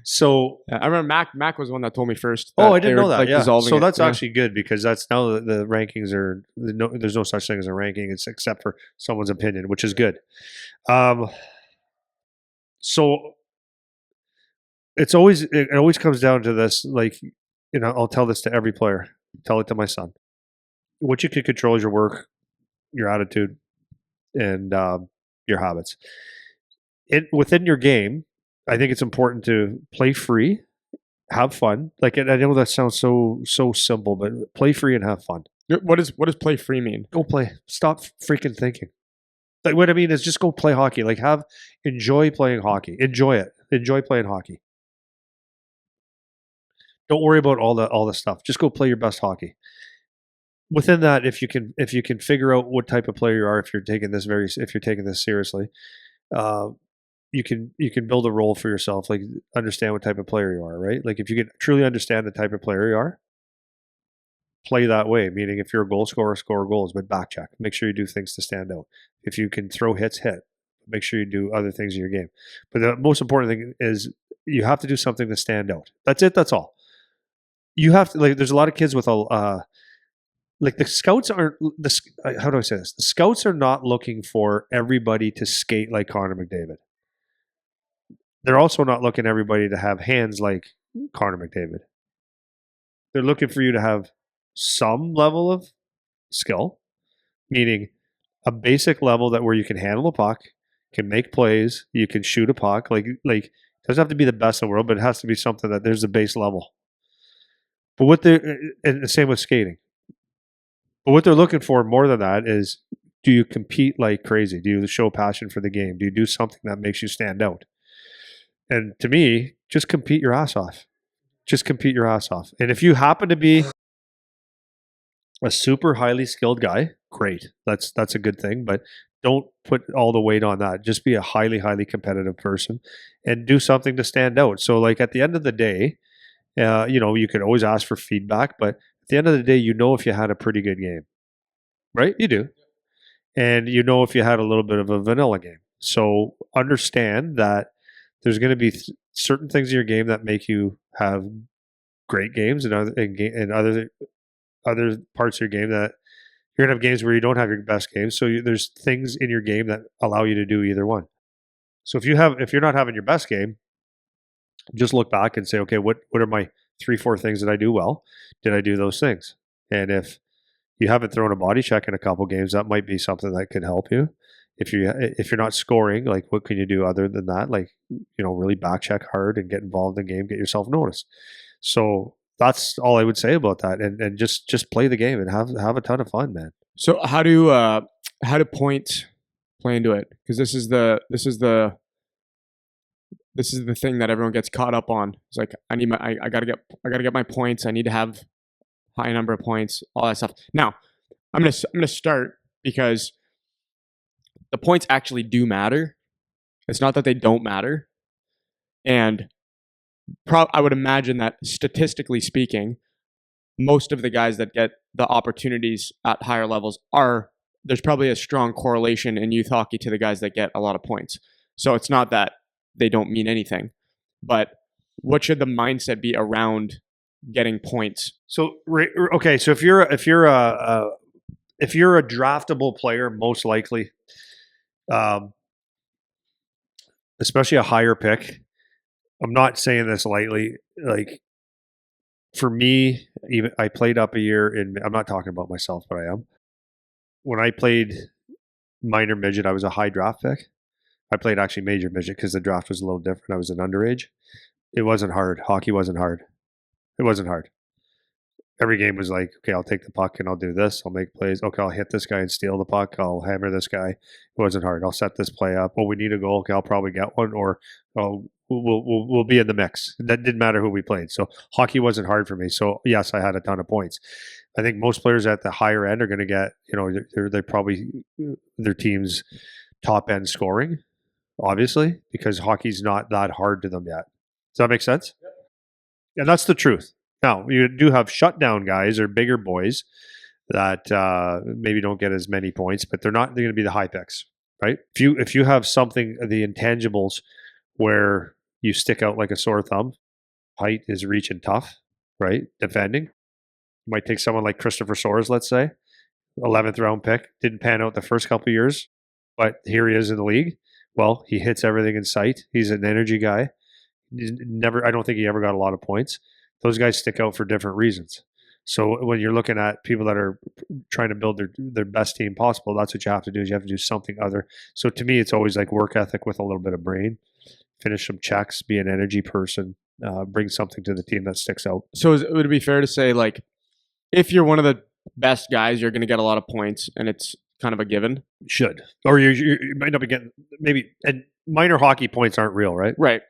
So I remember Mac was the one that told me first. Oh, that I they didn't were, know that. like, Yeah. dissolving So it. that's Yeah. actually good because that's now the rankings are there's no such thing as a ranking. It's except for someone's opinion, which is good. So it always comes down to this. Like, I'll tell this to every player. Tell it to my son. What you can control is your work, your attitude, and your habits. Within your game, I think it's important to play free, have fun. Like, and I know that sounds so simple, but play free and have fun. What does play free mean? Go play. Stop freaking thinking. Like what I mean is just go play hockey. Like enjoy playing hockey. Enjoy it. Enjoy playing hockey. Don't worry about all the stuff. Just go play your best hockey. Within that, if you can figure out what type of player you are, if you're taking this seriously, you can build a role for yourself. Like understand what type of player you are, right? Like if you can truly understand the type of player you are, play that way. Meaning, if you're a goal scorer, score goals, but back check. Make sure you do things to stand out. If you can throw hits, hit. Make sure you do other things in your game. But the most important thing is you have to do something to stand out. That's it. That's all. You have to There's a lot of kids with like the scouts aren't how do I say this? The scouts are not looking for everybody to skate like Connor McDavid. They're also not looking everybody to have hands like Connor McDavid. They're looking for you to have some level of skill, meaning a basic level that where you can handle a puck, can make plays, you can shoot a puck. Like it doesn't have to be the best in the world, but it has to be something that there's a base level. But and the same with skating. But what they're looking for more than that is, do you compete like crazy? Do you show passion for the game? Do you do something that makes you stand out? And to me, just compete your ass off. Just compete your ass off. And if you happen to be a super highly skilled guy, great. That's a good thing, but don't put all the weight on that. Just be a highly competitive person and do something to stand out. So like at the end of the day, you could always ask for feedback, but at the end of the day, if you had a pretty good game, right? You do. And if you had a little bit of a vanilla game. So understand that there's going to be certain things in your game that make you have great games and other parts of your game that you're going to have games where you don't have your best games. So there's things in your game that allow you to do either one. So if you're not having your best game, just look back and say, okay, what are my 3-4 things that I do well? Did I do those things? And if you haven't thrown a body check in a couple games, that might be something that could help you. If you're not scoring, like what can you do other than that? Like, really back check hard and get involved in the game, get yourself noticed. So that's all I would say about that. And just play the game and have a ton of fun, man. So how do points play into it? Because this is the this is the thing that everyone gets caught up on. It's like I gotta get my points. I need to have high number of points, all that stuff. Now, I'm gonna start because the points actually do matter. It's not that they don't matter, and I would imagine that statistically speaking, most of the guys that get the opportunities at higher levels there's probably a strong correlation in youth hockey to the guys that get a lot of points. So it's not that they don't mean anything, but what should the mindset be around getting points? So okay, so if you're a draftable player, most likely, especially a higher pick. I'm not saying this lightly. Like for me, even I played up a year in. I'm not talking about myself, but I am. When I played minor midget, I was a high draft pick. I played actually major midget because the draft was a little different. I was an underage. It wasn't hard. Hockey wasn't hard. It wasn't hard. Every game was like, okay, I'll take the puck and I'll do this. I'll make plays. Okay, I'll hit this guy and steal the puck. I'll hammer this guy. It wasn't hard. I'll set this play up. Well, we need a goal. Okay, I'll probably get one, or we'll be in the mix. That didn't matter who we played. So hockey wasn't hard for me. So yes, I had a ton of points. I think most players at the higher end are going to get, they're probably their team's top end scoring, obviously, because hockey's not that hard to them yet. Does that make sense? Yep. And that's the truth. Now, you do have shutdown guys or bigger boys that maybe don't get as many points, but they're going to be the high picks, right? If you have something, the intangibles, where you stick out like a sore thumb, height is reach and tough, right? Defending. You might take someone like Christopher Soares, let's say, 11th round pick, didn't pan out the first couple of years, but here he is in the league. Well, he hits everything in sight. He's an energy guy. I don't think he ever got a lot of points. Those guys stick out for different reasons. So when you're looking at people that are trying to build their best team possible, that's what you have to do. Is you have to do something other. So to me, it's always like work ethic with a little bit of brain. Finish some checks, be an energy person, bring something to the team that sticks out. So would it be fair to say, like, if you're one of the best guys, you're going to get a lot of points, and it's kind of a given? Should. Or you might not be getting, maybe, and minor hockey points aren't real, right? Right.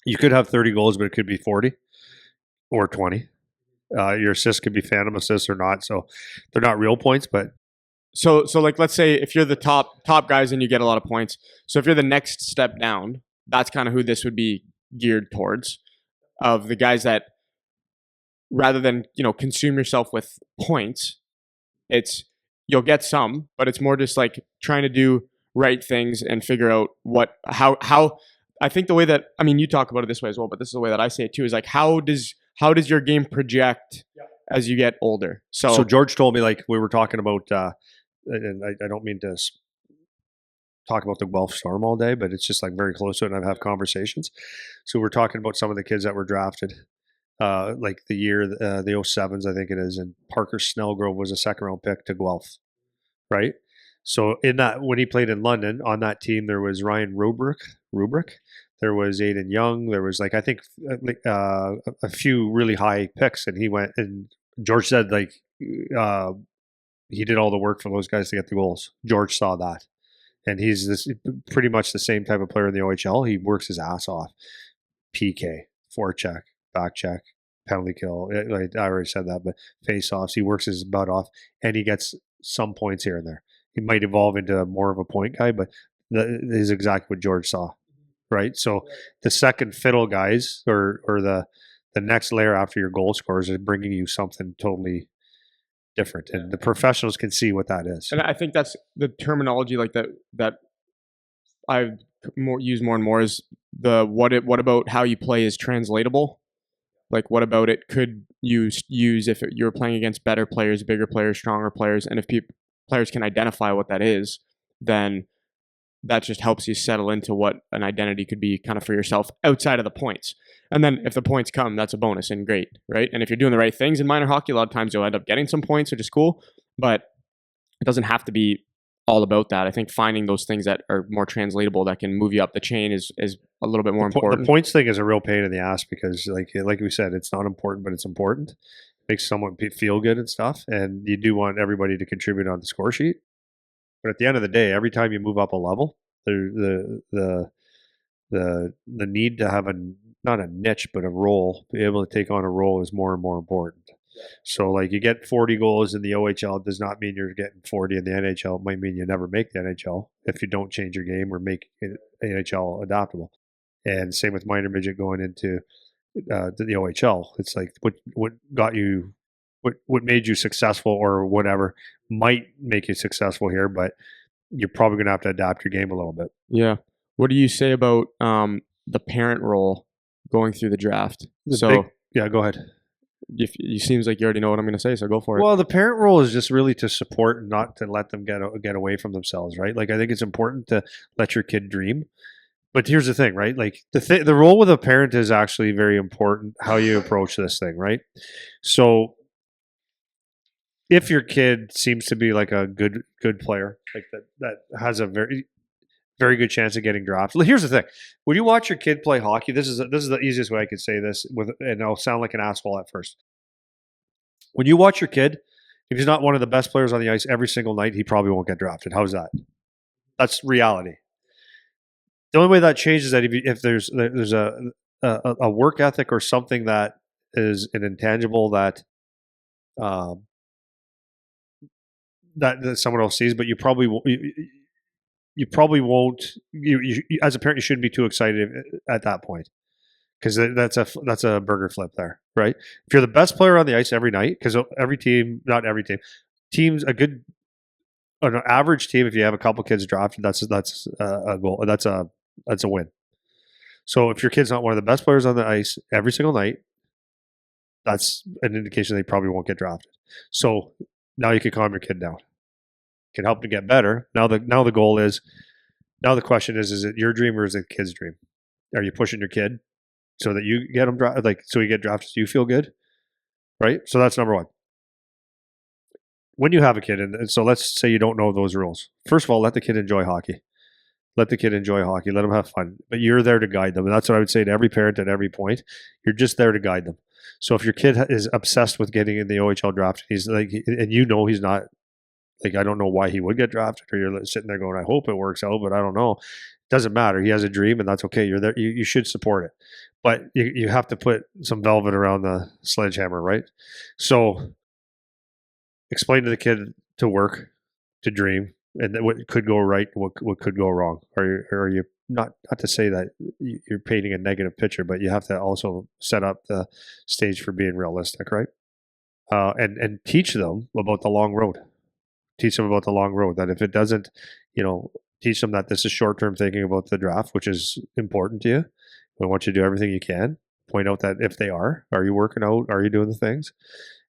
You could have 30 goals, but it could be 40 or 20. Your assists could be phantom assists or not, so they're not real points. But so like, let's say if you're the top guys and you get a lot of points. So if you're the next step down, that's kind of who this would be geared towards. Of the guys that, rather than consume yourself with points, you'll get some, but it's more just like trying to do right things and figure out how. I think the way that, I mean, you talk about it this way as well, but this is the way that I say it too, is like, how does your game project as you get older? So George told me, like, we were talking about, and I don't mean to talk about the Guelph Storm all day, but it's just like very close to it, and I've had conversations. So we're talking about some of the kids that were drafted, like the year, the 07s, I think it is, and Parker Snellgrove was a second round pick to Guelph, right? So in that, when he played in London, on that team, there was Ryan Rubrick. There was Aiden Young. There was, like, I think a few really high picks, and he went, and George said, like, he did all the work for those guys to get the goals. George saw that, and he's pretty much the same type of player in the OHL. He works his ass off. PK, forecheck, back check, penalty kill. I already said that, but face-offs. He works his butt off, and he gets some points here and there. He might evolve into more of a point guy, but that is exactly what George saw, right? So the second fiddle guys, or the next layer after your goal scorers, is bringing you something totally different, and the professionals can see what that is. And I think that's the terminology, like that I use more and more, is the what about how you play is translatable. Like, what about it could you use if you're playing against better players, bigger players, stronger players, and if players can identify what that is, then that just helps you settle into what an identity could be kind of for yourself outside of the points. And then if the points come, that's a bonus and great, right? And if you're doing the right things in minor hockey, a lot of times you'll end up getting some points, which is cool, but it doesn't have to be all about that. I think finding those things that are more translatable, that can move you up the chain, is a little bit more important. The points thing is a real pain in the ass because, like we said, it's not important, but it's important. Makes someone feel good and stuff, and you do want everybody to contribute on the score sheet. But at the end of the day, every time you move up a level, the the need to have a not a niche but a role, be able to take on a role is more and more important. So like you get 40 goals in the OHL does not mean you're getting 40 in the NHL. It might mean you never make the NHL if you don't change your game or make it NHL adaptable. And same with minor midget going into to the OHL. It's like what got you, what made you successful or whatever might make you successful here, but you're probably going to have to adapt your game a little bit. Yeah. What do you say about the parent role going through the draft? Yeah, go ahead. You seems like you already know what I'm going to say, so go for it. Well, the parent role is just really to support and not to let them get away from themselves, right? Like I think it's important to let your kid dream. But here's the thing, right? Like the role with a parent is actually very important how you approach this thing, right? So if your kid seems to be like a good player, like that has a very good chance of getting drafted. Here's the thing: when you watch your kid play hockey, this is the easiest way I could say this with, and I'll sound like an asshole at first. When you watch your kid, if he's not one of the best players on the ice every single night, he probably won't get drafted. How's that? That's reality. The only way that changes is that if there's a work ethic or something that is an intangible um, that someone else sees, but you probably you probably won't. As a parent, you shouldn't be too excited at that point because that's a burger flip there, right? If you're the best player on the ice every night, because every team, not every team, teams a good an average team. If you have a couple kids drafted, that's a goal. That's a win. So if your kid's not one of the best players on the ice every single night, that's an indication they probably won't get drafted. So now you can calm your kid down. Can help to get better. Now the goal is now the question is it your dream or is it the kid's dream? Are you pushing your kid so that you get them so you get drafted so you feel good? Right? So that's number one. When you have a kid, and so let's say you don't know those rules. First of all, let the kid enjoy hockey. Let the kid enjoy hockey. Let them have fun. But you're there to guide them. And that's what I would say to every parent at every point. You're just there to guide them. So if your kid is obsessed with getting in the OHL draft, he's like, and you know he's not, like, I don't know why he would get drafted, or you're sitting there going, I hope it works out, but I don't know. It doesn't matter. He has a dream, and that's okay. You're there. You should support it. But you have to put some velvet around the sledgehammer, right? So explain to the kid to work, to dream, and what could go right, what could go wrong. Are you not to say that you're painting a negative picture, but you have to also set up the stage for being realistic, right? And teach them about the long road. Teach them about the long road. That if it doesn't, teach them that this is short term thinking about the draft, which is important to you. I want you to do everything you can. Point out that if they are you working out? Are you doing the things?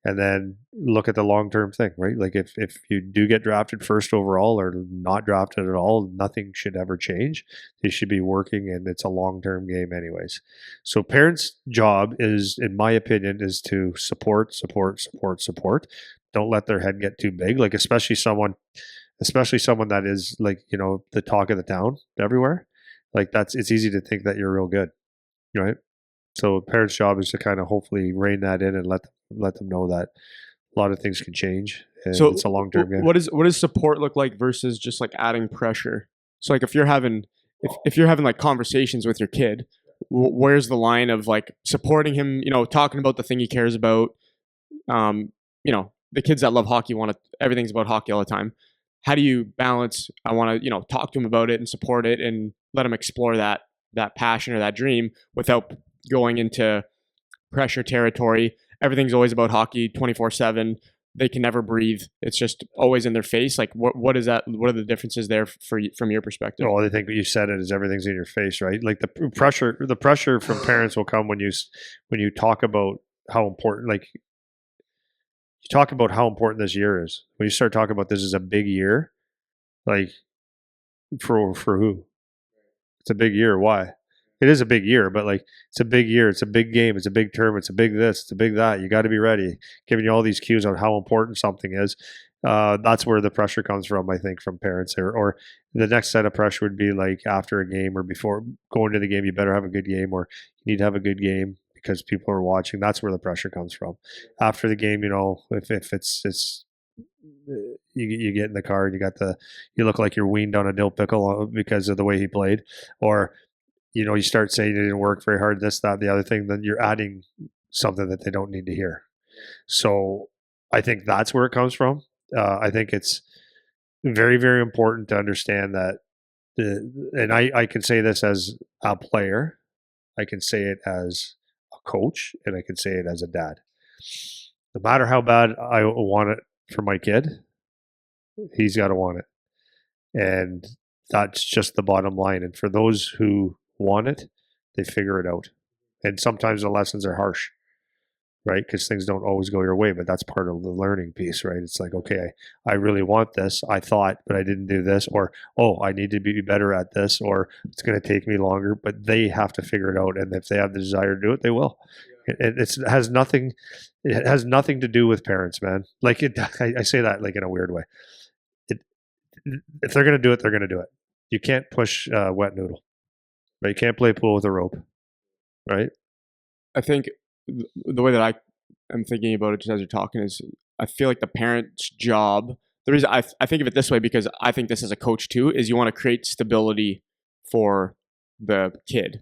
And then look at the long term thing, right? Like if you do get drafted first overall or not drafted at all, nothing should ever change. They should be working, and it's a long term game, anyways. So parents' job is, in my opinion, is to support. Don't let their head get too big. Like especially someone that is like the talk of the town everywhere. Like it's easy to think that you're real good, right? So parents' job is to kind of hopefully rein that in and let them know that a lot of things can change and So it's a long term game. what does support look like versus just like adding pressure? So like if you're having like conversations with your kid, where's the line of like supporting him, talking about the thing he cares about? The kids that love hockey want to everything's about hockey all the time. How do you balance? I want to talk to him about it and support it and let him explore that passion or that dream without going into pressure territory. Everything's always about hockey 24/7. They can never breathe. It's just always in their face. Like what is that? What are the differences there from your perspective? Well, I think what you said it is everything's in your face, right? Like the pressure from parents will come when you talk about how important, like you talk about how important this year is. When you start talking about this is a big year, like for who? It's a big year. Why? It is a big year, but like it's a big year. It's a big game. It's a big term. It's a big this. It's a big that. You got to be ready. Giving you all these cues on how important something is. That's where the pressure comes from, I think, from parents. Or the next set of pressure would be like after a game or before going to the game, you better have a good game, or you need to have a good game because people are watching. That's where the pressure comes from. After the game, if it's you get in the car and you look like you're weaned on a dill pickle because of the way he played, or you start saying you didn't work very hard, this, that, the other thing, then you're adding something that they don't need to hear. So I think that's where it comes from. I think it's very, very important to understand that and I can say this as a player, I can say it as a coach, and I can say it as a dad. No matter how bad I want it for my kid, he's got to want it. And that's just the bottom line. And for those who want it, they figure it out. And sometimes the lessons are harsh, right? Because things don't always go your way, but that's part of the learning piece, right? It's like, okay, I really want this. I thought, but I didn't do this, or, oh, I need to be better at this, or it's going to take me longer, but they have to figure it out. And if they have the desire to do it, they will. It has nothing to do with parents, man. Like I say that like in a weird way. If they're going to do it, they're going to do it. You can't push wet noodle, right? You can't play pool with a rope, right? I think the way that I am thinking about it just as you're talking is I feel like the parent's job, the reason I think of it this way, because I think this as a coach too, is you want to create stability for the kid.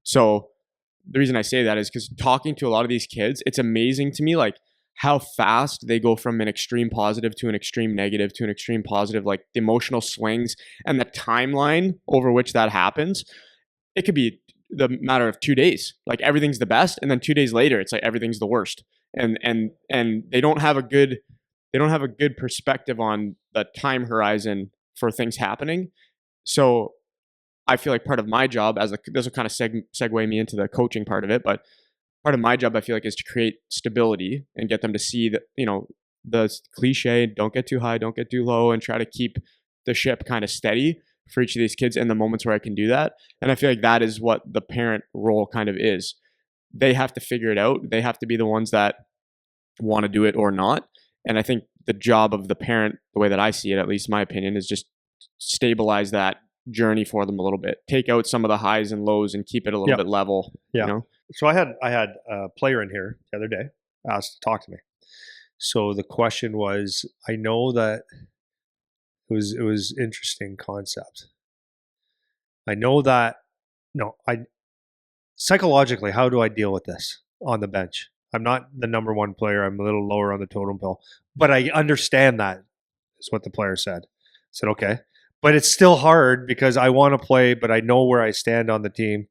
So the reason I say that is because talking to a lot of these kids, it's amazing to me like how fast they go from an extreme positive to an extreme negative to an extreme positive, like the emotional swings and the timeline over which that happens. It could be the matter of 2 days. Like everything's the best, and then 2 days later, it's like everything's the worst. And they don't have a good perspective on the time horizon for things happening. So I feel like part of my job this will kind of segue me into the coaching part of it, but part of my job I feel like is to create stability and get them to see that, the cliche, don't get too high, don't get too low, and try to keep the ship kind of steady for each of these kids in the moments where I can do that. And I feel like that is what the parent role kind of is. They have to figure it out. They have to be the ones that want to do it or not. And I think the job of the parent, the way that I see it, at least my opinion, is just stabilize that journey for them a little bit. Take out some of the highs and lows and keep it a little bit level. Yeah. So I had a player in here the other day asked to talk to me. So the question was, I know that it was interesting concept. I know that psychologically, how do I deal with this on the bench? I'm not the number one player. I'm a little lower on the totem pole, but I understand that is what the player said. I said, okay, but it's still hard because I want to play, but I know where I stand on the team.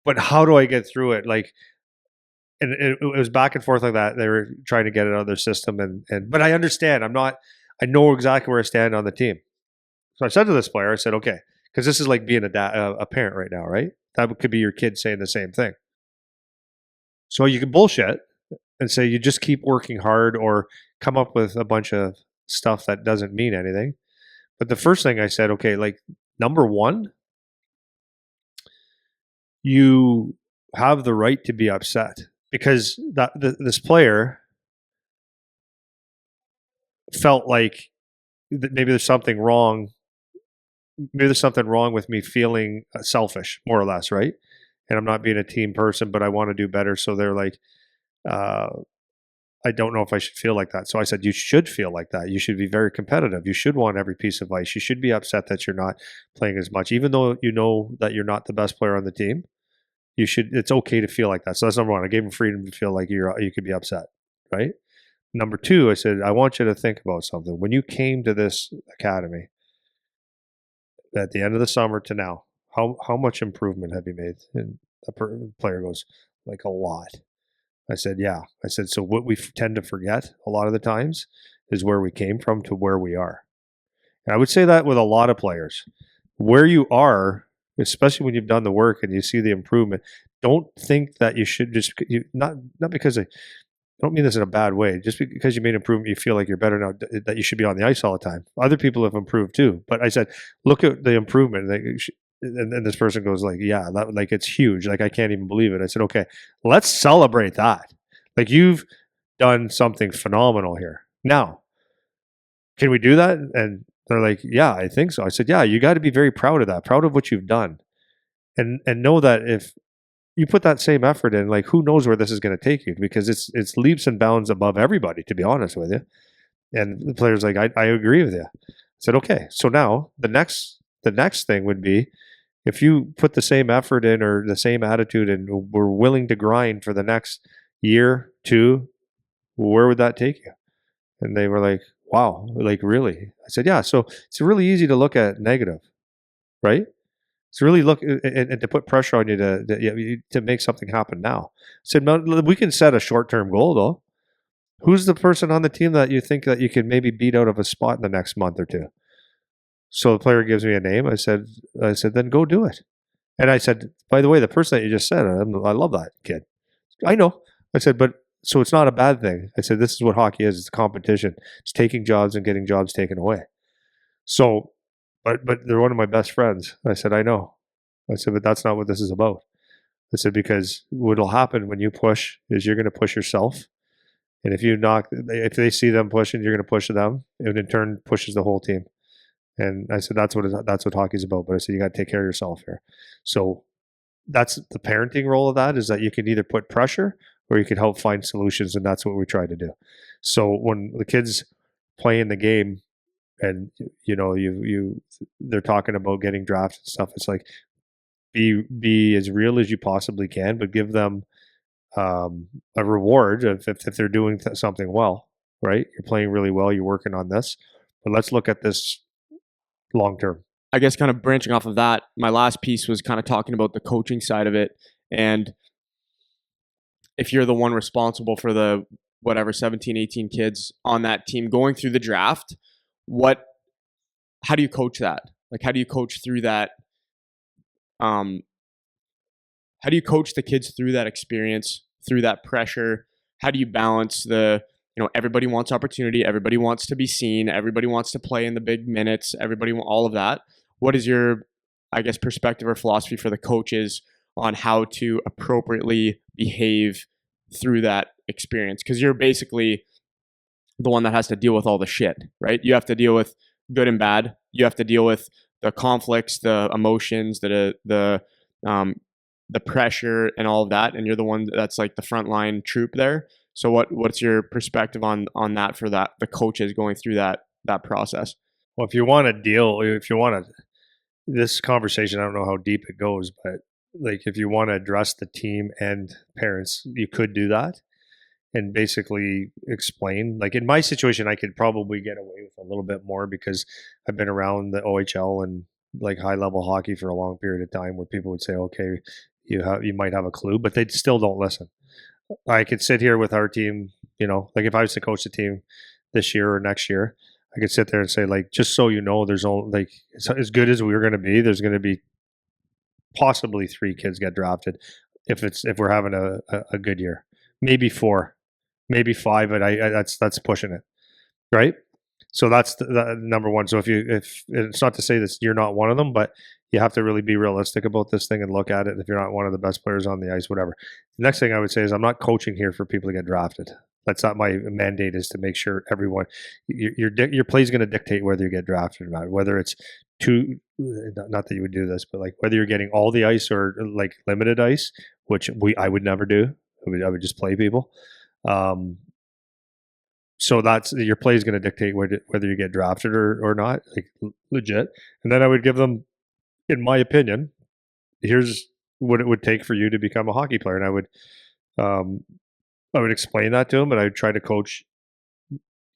But how do I get through it? Like, and it was back and forth like that. They were trying to get it out of their system, but I understand. I know exactly where I stand on the team. So I said to this player, I said, okay, because this is like being a parent right now, right? That could be your kid saying the same thing. So you can bullshit and say you just keep working hard or come up with a bunch of stuff that doesn't mean anything. But the first thing I said, okay, like number one, you have the right to be upset because this player felt like maybe there's something wrong. Maybe there's something wrong with me feeling selfish, more or less, right? And I'm not being a team person, but I want to do better. So they're like, I don't know if I should feel like that. So I said, you should feel like that. You should be very competitive. You should want every piece of ice. You should be upset that you're not playing as much, even though you know that you're not the best player on the team. It's okay to feel like that. So that's number one. I gave him freedom to feel like you could be upset, right? Number two, I said, I want you to think about something. When you came to this academy at the end of the summer to now, how much improvement have you made? And the player goes, like a lot. I said, yeah. I said, so what we tend to forget a lot of the times is where we came from to where we are. And I would say that with a lot of players. Where you are, especially when you've done the work and you see the improvement, don't think that you should not because I don't mean this in a bad way. Just because you made improvement, you feel like you're better now, that you should be on the ice all the time. Other people have improved too. But I said, look at the improvement. And this person goes like, yeah, like it's huge. Like I can't even believe it. I said, okay, let's celebrate that. Like you've done something phenomenal here. Now, can we do that? And they're like, yeah, I think so. I said, yeah, you got to be very proud of that, proud of what you've done. And know that if you put that same effort in, like who knows where this is going to take you, because it's leaps and bounds above everybody, to be honest with you. And the player's like, I agree with you. I said, okay. So now the next thing would be, If you put the same effort in or the same attitude and were willing to grind for the next year, two, where would that take you? And they were like, wow, like really? I said, yeah. So it's really easy to look at negative, right? It's really look and to put pressure on you to make something happen now. I said, we can set a short term goal though. Who's the person on the team that you think that you can maybe beat out of a spot in the next month or two? So the player gives me a name. I said, then go do it. And I said, by the way, the person that you just said, I love that kid. I know. I said, but so it's not a bad thing. I said, this is what hockey is. It's a competition. It's taking jobs and getting jobs taken away. So, but they're one of my best friends. I said, I know. I said, but that's not what this is about. I said, because what'll happen when you push is you're going to push yourself. And if they see them pushing, you're going to push them. And in turn pushes the whole team. And I said, that's what hockey's about. But I said, you got to take care of yourself here. So that's the parenting role of that, is that you can either put pressure or you can help find solutions. And that's what we try to do. So when the kids play in the game and, they're talking about getting drafted and stuff, it's like, be as real as you possibly can, but give them a reward if they're doing something well, right? You're playing really well. You're working on this, but let's look at this long term. I guess kind of branching off of that, my last piece was kind of talking about the coaching side of it. And if you're the one responsible for the whatever 17, 18 kids on that team going through the draft, how do you coach that? Like, how do you coach through that? How do you coach the kids through that experience, through that pressure? How do you balance everybody wants opportunity, everybody wants to be seen, everybody wants to play in the big minutes, all of that. What is your, I guess, perspective or philosophy for the coaches on how to appropriately behave through that experience? Because you're basically the one that has to deal with all the shit, right? You have to deal with good and bad. You have to deal with the conflicts, the emotions, the pressure, and all of that. And you're the one that's like the frontline troop there. So what's your perspective on that for the coaches going through that process? Well, this conversation, I don't know how deep it goes, but like if you want to address the team and parents, you could do that and basically explain. Like in my situation, I could probably get away with a little bit more because I've been around the OHL and like high level hockey for a long period of time, where people would say, okay, you might have a clue, but they still don't listen. I could sit here with our team, like if I was to coach the team this year or next year, I could sit there and say, like, just so you know, there's only like as good as we're going to be, there's going to be possibly 3 kids get drafted if we're having a good year, maybe 4, maybe 5, but that's pushing it, right? So that's the number one. So if it's not to say that you're not one of them, but you have to really be realistic about this thing and look at it. If you're not one of the best players on the ice, whatever. The next thing I would say is I'm not coaching here for people to get drafted. That's not my mandate. Is to make sure everyone your play is going to dictate whether you get drafted or not. Whether it's not that you would do this, but like whether you're getting all the ice or like limited ice, which I would never do. I would just play people. So that's your play is going to dictate whether you get drafted or not, like legit. And then I would give them, in my opinion, here's what it would take for you to become a hockey player. And I would explain that to them, and I would try to coach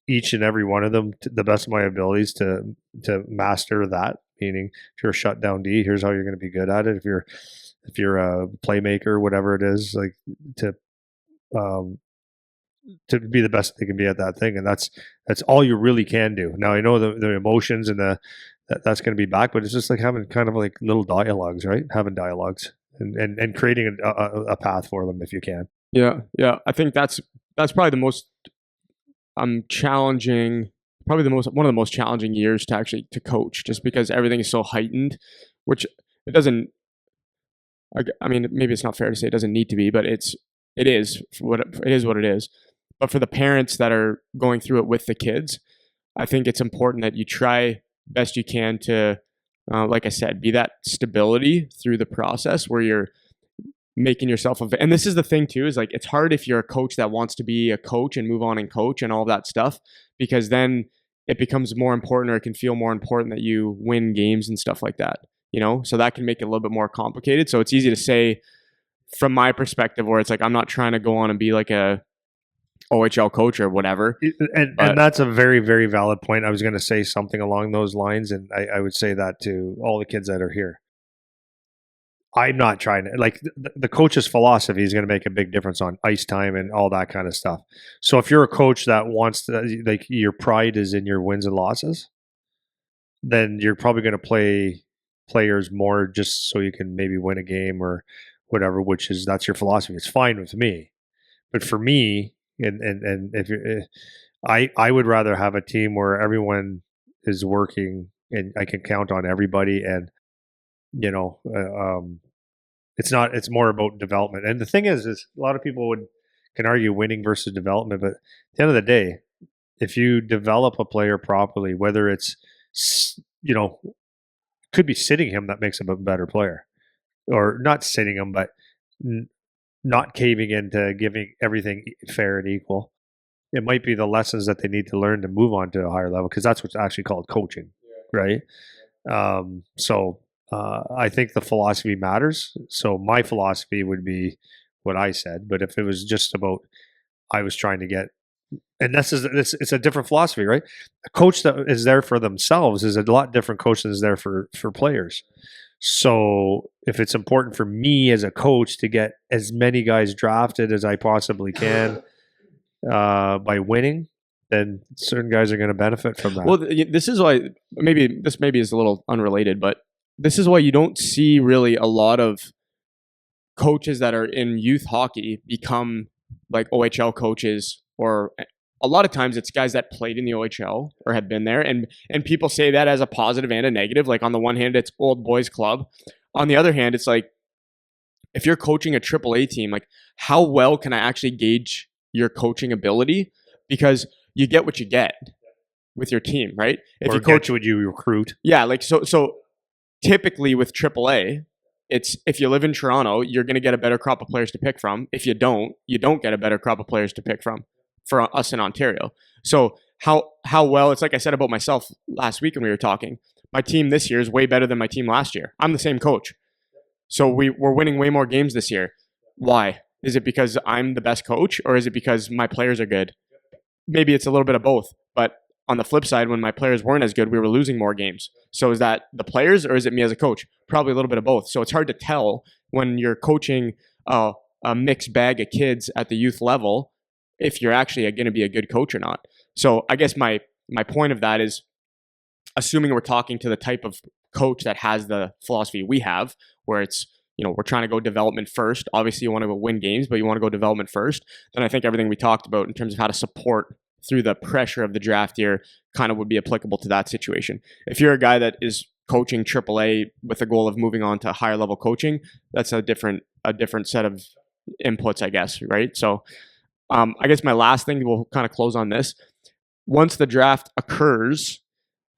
each and every one of them to the best of my abilities to master that. Meaning, if you're a shutdown D, here's how you're going to be good at it. If you're a playmaker, whatever it is, like to be the best they can be at that thing, and that's all you really can do. Now I know the emotions and that's going to be back, but it's just like having kind of like little dialogues, right? Having dialogues and creating a path for them if you can. Yeah. I think that's probably the most challenging, one of the most challenging years to coach, just because everything is so heightened, which it doesn't. I mean, maybe it's not fair to say it doesn't need to be, but it is what it is. But for the parents that are going through it with the kids, I think it's important that you try best you can to, like I said, be that stability through the process where you're making yourself and this is the thing too, is like it's hard if you're a coach that wants to be a coach and move on and coach and all that stuff, because then it becomes more important, or it can feel more important that you win games and stuff like that. So that can make it a little bit more complicated. So it's easy to say from my perspective, where it's like I'm not trying to go on and be like a OHL coach or whatever. And that's a very, very valid point. I was going to say something along those lines, and I would say that to all the kids that are here. I'm not trying to, like, the coach's philosophy is going to make a big difference on ice time and all that kind of stuff. So if you're a coach that wants to, like, your pride is in your wins and losses, then you're probably going to play players more just so you can maybe win a game or whatever, that's your philosophy. It's fine with me. But for me, and if you I would rather have a team where everyone is working and I can count on everybody, and you know, it's not. It's more about development. And the thing is a lot of people can argue winning versus development, but at the end of the day, if you develop a player properly, whether it's could be sitting him that makes him a better player, or not sitting him, but not caving into giving everything fair and equal. It might be the lessons that they need to learn to move on to a higher level, because that's what's actually called coaching, right? I think the philosophy matters. So my philosophy would be what I said, but if it was just about I was trying to get, and it's a different philosophy, right? A coach that is there for themselves is a lot different coach than is there for players. So if it's important for me as a coach to get as many guys drafted as I possibly can by winning, then certain guys are going to benefit from that. Well, this is why maybe is a little unrelated, but this is why you don't see really a lot of coaches that are in youth hockey become like OHL coaches, or a lot of times it's guys that played in the OHL or have been there, and people say that as a positive and a negative. Like on the one hand, it's old boys club. On the other hand, it's like if you're coaching a AAA team, like how well can I actually gauge your coaching ability? Because you get what you get with your team, right? If you coach, would you recruit? Yeah, like so typically with AAA, it's if you live in Toronto, you're going to get a better crop of players to pick from. If you don't get a better crop of players to pick from for us in Ontario. So how well, it's like I said about myself last week when we were talking, my team this year is way better than my team last year. I'm the same coach. So we're winning way more games this year. Why? Is it because I'm the best coach, or is it because my players are good? Maybe it's a little bit of both. But on the flip side, when my players weren't as good, we were losing more games. So is that the players, or is it me as a coach? Probably a little bit of both. So it's hard to tell when you're coaching a mixed bag of kids at the youth level if you're actually going to be a good coach or not. So I guess my point of that is, assuming we're talking to the type of coach that has the philosophy we have, where it's, we're trying to go development first. Obviously, you want to go win games, but you want to go development first. Then I think everything we talked about in terms of how to support through the pressure of the draft year kind of would be applicable to that situation. If you're a guy that is coaching AAA with the goal of moving on to higher level coaching, that's a different set of inputs, I guess, right? So I guess my last thing, we'll kind of close on this. Once the draft occurs,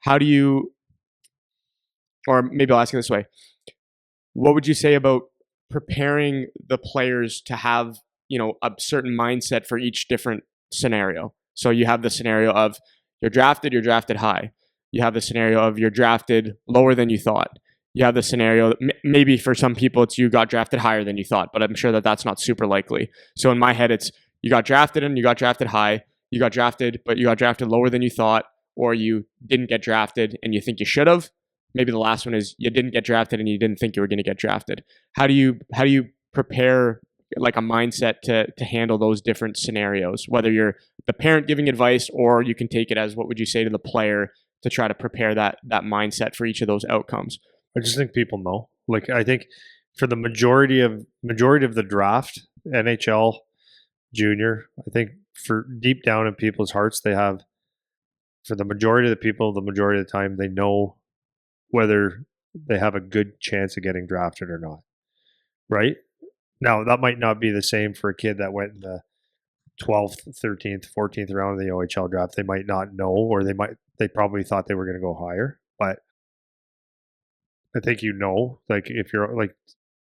how do you, or maybe I'll ask it this way, what would you say about preparing the players to have, a certain mindset for each different scenario? So you have the scenario of you're drafted high. You have the scenario of you're drafted lower than you thought. You have the scenario, maybe for some people it's you got drafted higher than you thought, but I'm sure that that's not super likely. So in my head, it's you got drafted and you got drafted high. You got drafted, but you got drafted lower than you thought, or you didn't get drafted and you think you should have. Maybe the last one is you didn't get drafted and you didn't think you were going to get drafted. How do you prepare like a mindset to handle those different scenarios, whether you're the parent giving advice, or you can take it as what would you say to the player to try to prepare that mindset for each of those outcomes? I just think people know. Like, I think for the majority of the draft, NHL, junior, I think for deep down in people's hearts, they have, for the majority of the people, the majority of the time, they know whether they have a good chance of getting drafted or not. Right? Now, that might not be the same for a kid that went in the 12th, 13th, 14th round of the OHL draft. They might not know, or they probably thought they were going to go higher. But I think like if you're like,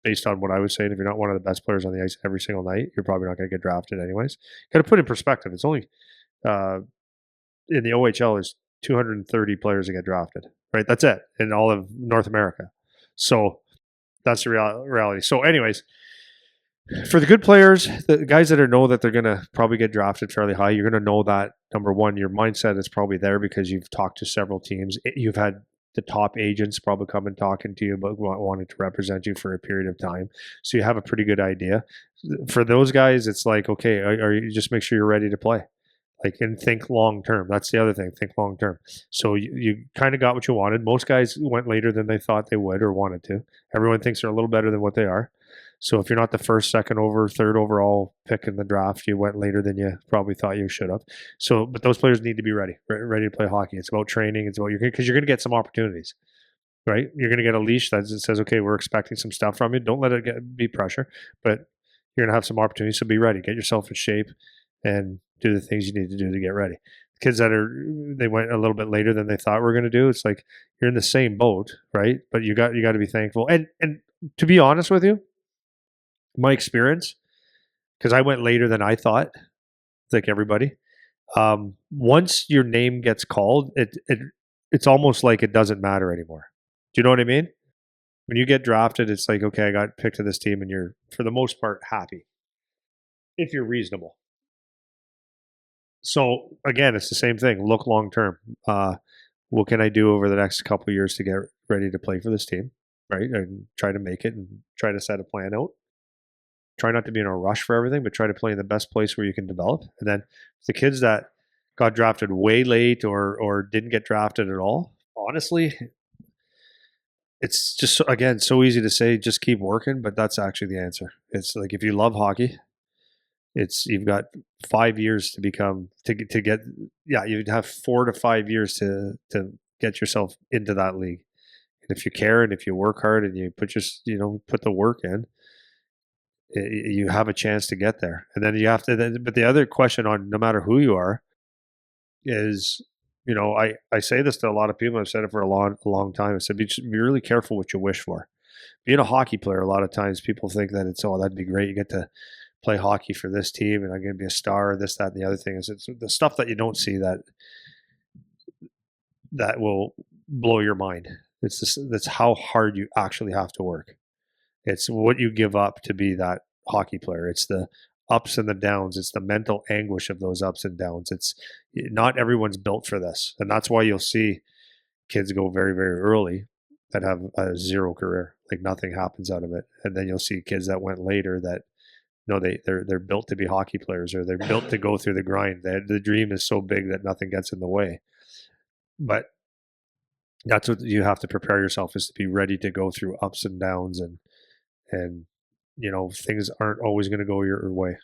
based on what I was saying, if you're not one of the best players on the ice every single night, you're probably not going to get drafted anyways. Got to put in perspective. It's only in the OHL is 230 players that get drafted, right? That's it in all of North America. So that's the reality. So, anyways, for the good players, the guys that know that they're going to probably get drafted fairly high, you're going to know that, number one, your mindset is probably there because you've talked to several teams. You've had the top agents probably come and talking to you about wanting to represent you for a period of time. So you have a pretty good idea. For those guys, it's like, okay, are you just make sure you're ready to play. Like, and think long term. That's the other thing. Think long term. So you kind of got what you wanted. Most guys went later than they thought they would or wanted to. Everyone thinks they're a little better than what they are. So if you're not the first, second over, third overall pick in the draft, you went later than you probably thought you should have. So, but those players need to be ready to play hockey. It's about training. It's about because you're going to get some opportunities, right? You're going to get a leash that says, okay, we're expecting some stuff from you. Don't let it be pressure, but you're going to have some opportunities. So be ready. Get yourself in shape and do the things you need to do to get ready. Kids that they went a little bit later than they thought were going to do. It's like you're in the same boat, right? But you got to be thankful. And to be honest with you, my experience, because I went later than I thought, like everybody. Once your name gets called, it's almost like it doesn't matter anymore. Do you know what I mean? When you get drafted, it's like, okay, I got picked to this team, and you're for the most part happy if you're reasonable. So again, it's the same thing. Look long term. What can I do over the next couple of years to get ready to play for this team, right? And try to make it and try to set a plan out. Try not to be in a rush for everything, but try to play in the best place where you can develop. And then the kids that got drafted way late or didn't get drafted at all, honestly, it's just again so easy to say just keep working, but that's actually the answer. It's like if you love hockey, you've got 5 years to become to get you'd have 4 to 5 years to get yourself into that league. And if you care and if you work hard and you put put the work in, you have a chance to get there. And then you have to but the other question on no matter who you are is, I say this to a lot of people. I've said it for a long time. I said be really careful what you wish for. Being a hockey player, a lot of times people think that that'd be great. You get to play hockey for this team and I'm going to be a star, this, that, and the other thing. Is it's the stuff that you don't see that will blow your mind. That's how hard you actually have to work. It's what you give up to be that hockey player. It's the ups and the downs. It's the mental anguish of those ups and downs. It's not everyone's built for this. And that's why you'll see kids go very, very early that have a zero career, like nothing happens out of it. And then you'll see kids that went later that they're built to be hockey players, or they're built to go through the grind. The dream is so big that nothing gets in the way. But that's what you have to prepare yourself, is to be ready to go through ups and downs, and things aren't always going to go your way,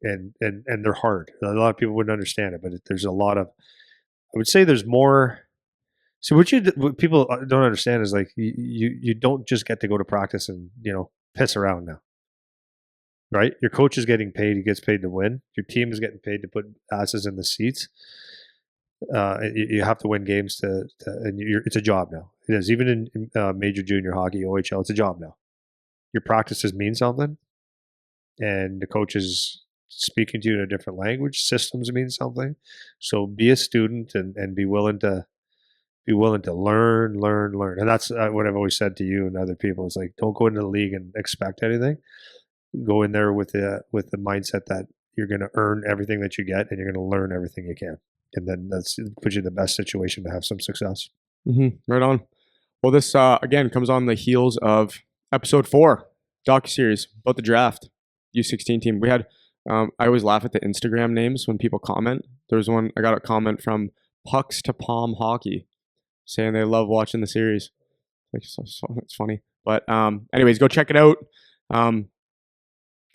and they're hard. A lot of people wouldn't understand it, but there's a lot of, I would say there's more. So what people don't understand is like you don't just get to go to practice and piss around now. Right? Your coach is getting paid. He gets paid to win. Your team is getting paid to put asses in the seats. You have to win games and it's a job now. It is. Even in major junior hockey, OHL, it's a job now. Your practices mean something, and the coach is speaking to you in a different language. Systems mean something. So be a student and be willing to learn. And that's what I've always said to you and other people. Is like, don't go into the league and expect anything. Go in there with the mindset that you're going to earn everything that you get, and you're going to learn everything you can, and then that's puts you in the best situation to have some success. Right on. Well, this again comes on the heels of episode 4, docu-series about the draft, U16 team. We had I always laugh at the Instagram names when people comment. There's one, I got a comment from Pucks to Palm Hockey saying they love watching the series. It's funny, but anyways, go check it out.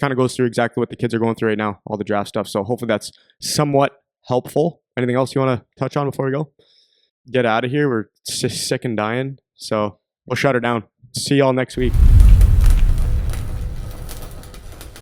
Kind of goes through exactly what the kids are going through right now, all the draft stuff. So hopefully that's somewhat helpful. Anything else you want to touch on before we go? Get out of here. We're sick and dying. So we'll shut her down. See y'all next week.